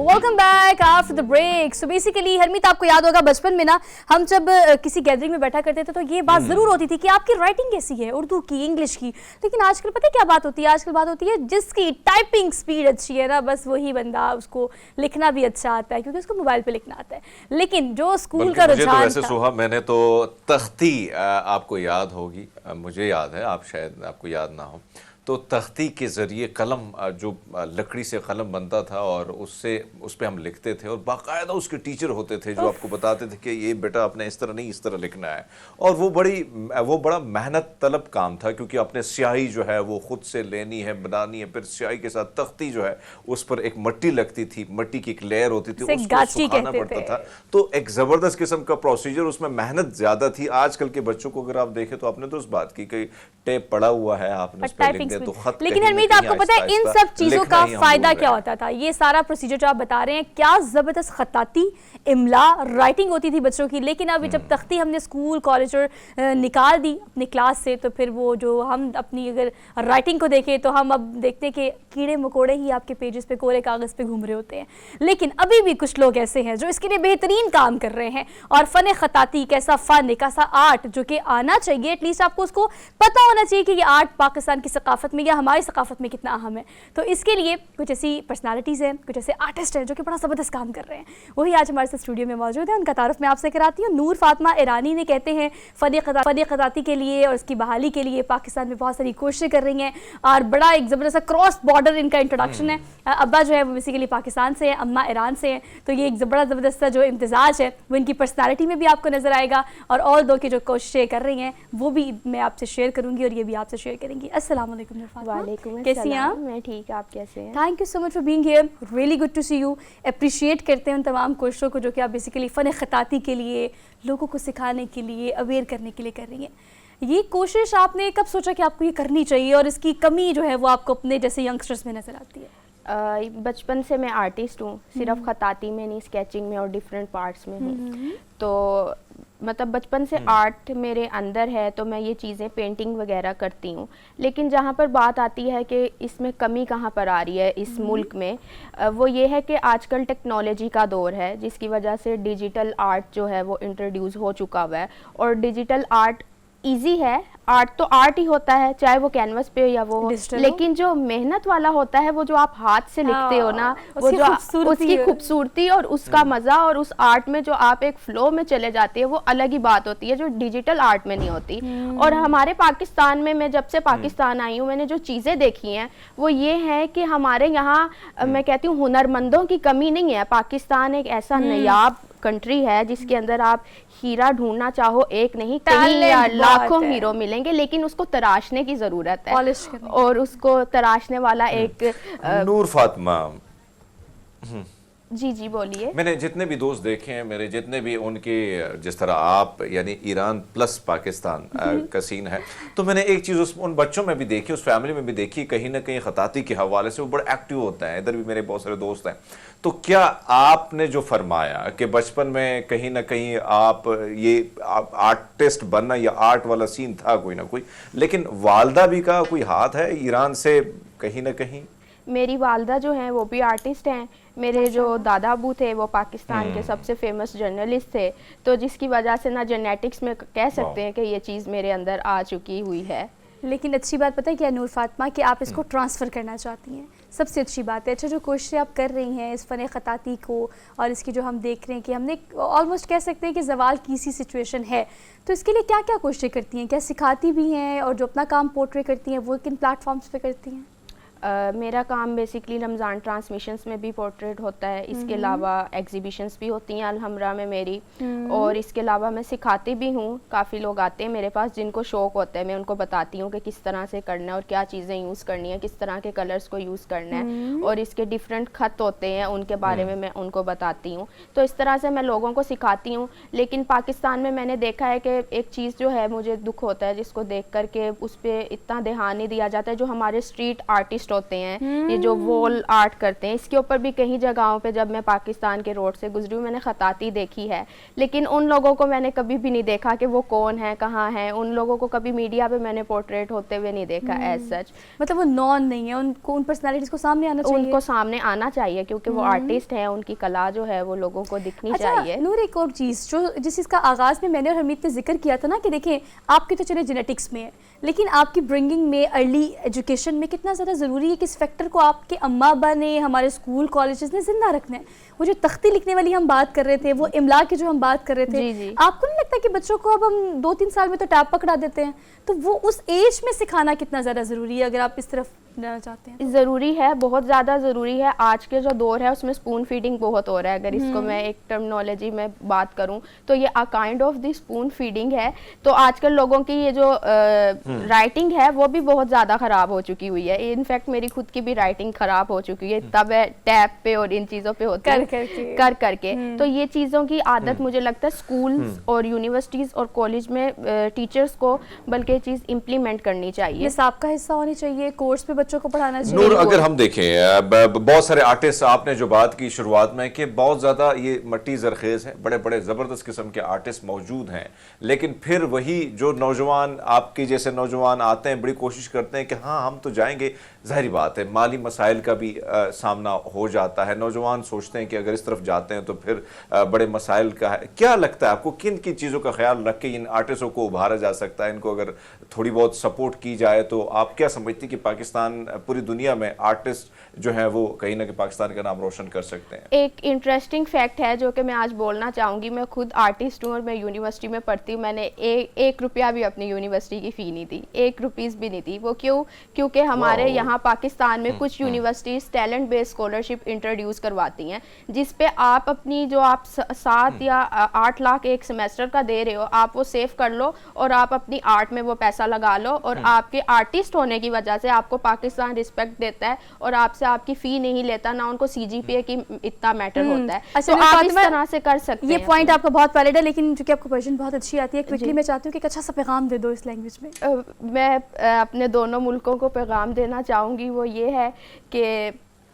Welcome back after the break. So basically Harmeet, आपको याद होगा बचपन में ना हम जब किसी गैदरिंग में बैठा करते थे तो ये बात ज़रूर होती थी कि आपकी राइटिंग कैसी है, उर्दू की, इंग्लिश की। लेकिन आजकल पता है क्या बात होती है? आजकल बात होती है जिसकी टाइपिंग स्पीड अच्छी है ना, बस वही बंदा, उसको लिखना भी अच्छा आता है क्योंकि उसको मोबाइल पे लिखना आता है। लेकिन जो स्कूल का रुझान वैसे सुहा, मैंने तो तख्ती, आपको याद होगी, मुझे याद है, आप शायद आपको याद ना हो, तो तख्ती के ज़रिए कलम, जो लकड़ी से कलम बनता था और उससे उस पर हम लिखते थे और बाकायदा उसके टीचर होते थे जो आपको बताते थे कि ये बेटा आपने इस तरह नहीं इस तरह लिखना है। और वो बड़ा मेहनत तलब काम था क्योंकि आपने स्याही जो है वो खुद से लेनी है, बनानी है, फिर स्याही के साथ तख्ती जो है उस पर एक मिट्टी लगती थी, मिट्टी की एक लेयर होती थी, उसको सुखाना पड़ता था। तो एक ज़बरदस्त किस्म का प्रोसीजर, उसमें मेहनत ज़्यादा थी। आजकल के बच्चों को अगर आप देखें तो आपने तो उस बात की कि टेप पड़ा हुआ है, आपने उस पर लिख दिया तो खत। लेकिन हरमीत, आपको पता है इन सब चीजों का फायदा क्या होता था? ये सारा प्रोसीजर जो आप बता रहे हैं, क्या जबरदस्त खताती, इमला, राइटिंग होती थी बच्चों की। लेकिन अब जब तख्ती हमने स्कूल कॉलेज और निकाल दी अपनी क्लास से, तो फिर वो जो हम अपनी अगर राइटिंग को देखें तो हम अब देखते हैं कि कीड़े मकोड़े ही आपके पेजेस पे, कोरे कागज़ पे घूम रहे होते हैं। लेकिन अभी भी कुछ लोग ऐसे हैं जो इसके लिए बेहतरीन काम कर रहे हैं। और फ़न खताती एक ऐसा फ़न, एक ऐसा आर्ट जो कि आना चाहिए, एटलीस्ट आपको उसको पता होना चाहिए कि ये आर्ट पाकिस्तान की सकाफत में या हमारी सकाफत में कितना अहम है। तो इसके लिए कुछ ऐसी पर्सनालिटीज़ हैं, कुछ ऐसे आर्टिस्ट हैं जो कि बड़ा ज़बरदस्त काम कर रहे हैं। वही आज हमारे साथ स्टूडियो में मौजूद है, उनका तारुफ मैं आपसे कराती हूँ। नूर फातिमा ईरानी ने कहते हैं फ़न खताती के लिए और उसकी बहाली के लिए पाकिस्तान में बहुत सारी कोशिशें कर रही हैं और बड़ा एक ज़बरदस्त क्रॉस बॉर्डर इनका इंट्रोडक्शन है। अब्बा जो है वो बेसिकली पाकिस्तान से है, अम्मा ईरान से है। तो ये एक बड़ा ज़बरदस्त जो इम्तिज़ाज है वो इनकी पर्सनालिटी में भी आपको नज़र आएगा और ऑल दो की जो कोशिशें कर रही हैं वो भी मैं आपसे शेयर करूँगी और ये भी आपसे शेयर करेंगी। अस्सलाम वालेकुम नूर फातिमा, कैसी हैं आप? मैं ठीक, आप कैसे हैं? Thank you so much for being here, really good to see you. Appreciate करते हैं उन तमाम कोशिशों को जो कि आप बेसिकली फ़न खताती के लिए, लोगों को सिखाने के लिए, अवेयर करने के लिए कर रही हैं। ये कोशिश आपने कब सोचा कि आपको ये करनी चाहिए और इसकी कमी जो है वो आपको अपने जैसे यंगस्टर्स में नज़र आती है? बचपन से मैं आर्टिस्ट हूँ, सिर्फ खताती में नहीं, स्केचिंग में और डिफरेंट पार्ट्स में हूँ। तो मतलब बचपन से आर्ट मेरे अंदर है, तो मैं ये चीज़ें पेंटिंग वगैरह करती हूँ। लेकिन जहाँ पर बात आती है कि इसमें कमी कहाँ पर आ रही है इस मुल्क में, वो ये है कि आजकल टेक्नोलॉजी का दौर है जिसकी वजह से डिजिटल आर्ट जो है वो इंट्रोड्यूस हो चुका हुआ है। और डिजिटल आर्ट इजी है, आर्ट तो आर्ट ही होता है, चाहे वो कैनवस पे या वो, लेकिन जो मेहनत वाला होता है वो जो आप हाथ से लिखते हो ना, वो जो उसकी खूबसूरती और उसका मज़ा और उस आर्ट में जो आप एक फ्लो में चले जाते हैं वो अलग ही बात होती है जो डिजिटल आर्ट में नहीं होती। और हमारे पाकिस्तान में, मैं जब से पाकिस्तान आई हूँ, मैंने जो चीज़ें देखी हैं वो ये है कि हमारे यहाँ मैं कहती हूँ हुनरमंदों की कमी नहीं है। पाकिस्तान एक ऐसा नायाब कंट्री है जिसके अंदर आप हीरा ढूंढना चाहो एक नहीं कहीं या लाखों हीरो मिलेंगे, लेकिन उसको तराशने की जरूरत है और उसको तराशने वाला एक नूर फातिमा, जी जी बोलिए। मैंने जितने भी दोस्त देखे हैं, मेरे जितने भी उनके, जिस तरह आप यानी ईरान प्लस पाकिस्तान का सीन है, तो मैंने एक चीज़ उन बच्चों में भी देखी, उस फैमिली में भी देखी, कहीं ना कहीं खताती के हवाले से वो बड़े एक्टिव होता है। इधर भी मेरे बहुत सारे दोस्त हैं। तो क्या आपने जो फरमाया कि बचपन में कहीं ना कहीं आप ये आर्टिस्ट बनना या आर्ट वाला सीन था कोई ना कोई, लेकिन वालदा भी का कोई हाथ है ईरान से कहीं ना कहीं? मेरी वालदा जो हैं वो भी आर्टिस्ट हैं। मेरे जो दादा अबू थे वो पाकिस्तान के सबसे फेमस जर्नलिस्ट थे, तो जिसकी वजह से ना जेनेटिक्स में कह सकते हैं कि ये चीज़ मेरे अंदर आ चुकी हुई है। लेकिन अच्छी बात पता है क्या नूर फातिमा, कि आप इसको ट्रांसफ़र करना चाहती हैं, सबसे अच्छी बात है। अच्छा, जो कोशिश आप कर रही हैं इस फ़न ख़ताती को, और इसकी जो हम देख रहे हैं कि हमने ऑलमोस्ट कह सकते हैं कि ज़वाल की सी सिचुएशन है, तो इसके लिए क्या क्या कोशिशें करती हैं? क्या सिखाती भी हैं, और जो अपना काम पोर्ट्रे करती हैं वो किन प्लेटफॉर्म्स पे करती हैं? मेरा काम बेसिकली रमज़ान ट्रांसमिशंस में भी पोर्ट्रेट होता है, इसके अलावा एग्जीबिशंस भी होती हैं अलहमरा में मेरी, और इसके अलावा मैं सिखाती भी हूँ। काफ़ी लोग आते हैं मेरे पास जिनको शौक़ होता है, मैं उनको बताती हूँ कि किस तरह से करना है और क्या चीज़ें यूज़ करनी है, किस तरह के कलर्स को यूज़ करना है, और इसके डिफरेंट ख़त होते हैं उनके बारे में मैं उनको बताती हूँ। तो इस तरह से मैं लोगों को सिखाती हूँ। लेकिन पाकिस्तान में मैंने देखा है कि एक चीज़ जो है मुझे दुख होता है, जिसको देख कर के उस पर इतना ध्यान नहीं दिया जाता है, जो हमारे स्ट्रीट आर्टिस्ट होते हैं, ये जो वॉल आर्ट करते हैं, इसके ऊपर भी कई जगहों पे जब मैं पाकिस्तान के रोड से गुजरी हूँ मैंने खताती देखी है, लेकिन उन लोगों को मैंने कभी भी नहीं देखा कि वो कौन है, कहाँ है। उन लोगों को कभी मीडिया पे मैंने पोर्ट्रेट होते हुए नहीं देखा एज सच। मतलब वो नॉन नहीं है, उनको उन पर्सनालिटीज को सामने आना चाहिए, उनको सामने आना चाहिए, क्योंकि वो आर्टिस्ट हैं, उनकी कला जो है वो लोगों को दिखनी चाहिए। नूर, एक और चीज़ जो जिस चीज़ का आगाज़ में मैंने और हमीद ने जिक्र किया था ना, कि देखें आपके तो चले जेनेटिक्स में है, लेकिन आपकी ब्रिंगिंग में, अर्ली एजुकेशन में कितना ज़्यादा ज़रूरी है कि इस फैक्टर को आपके अम्मा अब्बा ने, हमारे स्कूल कॉलेजेस ने जिंदा रखना है। वो जो तख्ती लिखने वाली हम बात कर रहे थे, वो इमला की जो हम बात कर रहे थे, जी। आपको नहीं लगता कि बच्चों को अब हम 2-3 साल में तो टैब पकड़ा देते हैं, तो वो उस एज में सिखाना कितना ज़्यादा ज़रूरी है अगर आप इस तरफ जाना चाहते हैं? ज़रूरी है, बहुत ज़्यादा ज़रूरी है। आज के जो दौर है उसमें स्पून फीडिंग बहुत हो रहा है। अगर इसको मैं एक टर्मिनोलॉजी में बात करूं तो ये अ kind of the spoon feeding है। तो आजकल लोगों की ये जो राइटिंग है वो भी बहुत ज़्यादा ख़राब हो चुकी हुई है। इनफैक्ट मेरी खुद की भी राइटिंग ख़राब हो चुकी है, तब टैब पे और इन चीज़ों पे होती है कर करके। तो ये चीज़ों की आदत मुझे लगता है स्कूल्स और यूनिवर्सिटीज़ और कॉलेज में टीचर्स को बल्कि ये चीज़ इम्प्लीमेंट करनी चाहिए, निसाब का हिस्सा होनी चाहिए, कोर्स पे बच्चों को पढ़ाना चाहिए। नूर, अगर हम देखें बहुत सारे आर्टिस्ट, आपने जो बात की शुरुआत में कि बहुत ज़्यादा ये मट्टी जरखेज़ है, बड़े बड़े ज़बरदस्त किस्म के आर्टिस्ट मौजूद हैं, लेकिन फिर वही जो नौजवान, आपके जैसे नौजवान आते हैं, बड़ी कोशिश करते हैं कि हाँ हम तो जाएंगे, ज़ाहिर बात है माली मसाइल का भी सामना हो जाता है। नौजवान सोचते हैं कि अगर इस तरफ जाते हैं तो फिर बड़े मसाइल का है। क्या लगता है आपको, किन किन चीज़ों का ख्याल रख के इन आर्टिस्टों को उभारा जा सकता है? इनको अगर थोड़ी बहुत सपोर्ट की जाए तो आप क्या समझती कि पाकिस्तान, पूरी दुनिया में आर्टिस्ट जो हैं वो कहीं ना कहीं पाकिस्तान का नाम रोशन कर सकते हैं? एक इंटरेस्टिंग फैक्ट है जो कि मैं आज बोलना चाहूँगी। मैं खुद आर्टिस्ट हूँ और मैं यूनिवर्सिटी में पढ़ती हूँ। मैंने एक रुपया भी अपनी यूनिवर्सिटी की फ़ी नहीं दी, 1 रुपीज़ भी नहीं दी। वो क्यों? क्योंकि हमारे यहाँ पाकिस्तान में कुछ universities talent based scholarship introduce करवाती हैं, जिस पे आप अपनी जो आप 7 या 8 लाख एक सेमेस्टर का दे रहे हो, आप वो सेव कर लो और आप अपनी आर्ट में वो पैसा लगा लो, और आपके आर्टिस्ट होने की वजह से आपको पाकिस्तान रिस्पेक्ट देता है और आपसे आपकी फ़ी नहीं लेता, ना उनको CGPA की इतना मैटर होता है। अच्छा, तो आप इस तरह से कर सकते हैं। ये पॉइंट आपका बहुत वैलिड है, लेकिन चूंकि आपको पर्शियन बहुत अच्छी आती है, क्विकली मैं चाहती हूँ कि एक अच्छा सा पैगाम दे दो इस लैंग्वेज में। मैं अपने दोनों मुल्कों को पैगाम देना चाहूँगी, वो ये है कि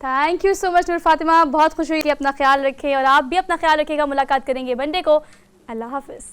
थैंक यू सो मच नूर फातिमा, बहुत खुश हुई कि अपना ख्याल रखें और आप भी अपना ख्याल रखिएगा। मुलाकात करेंगे मंडे को। अल्लाह हाफिज़।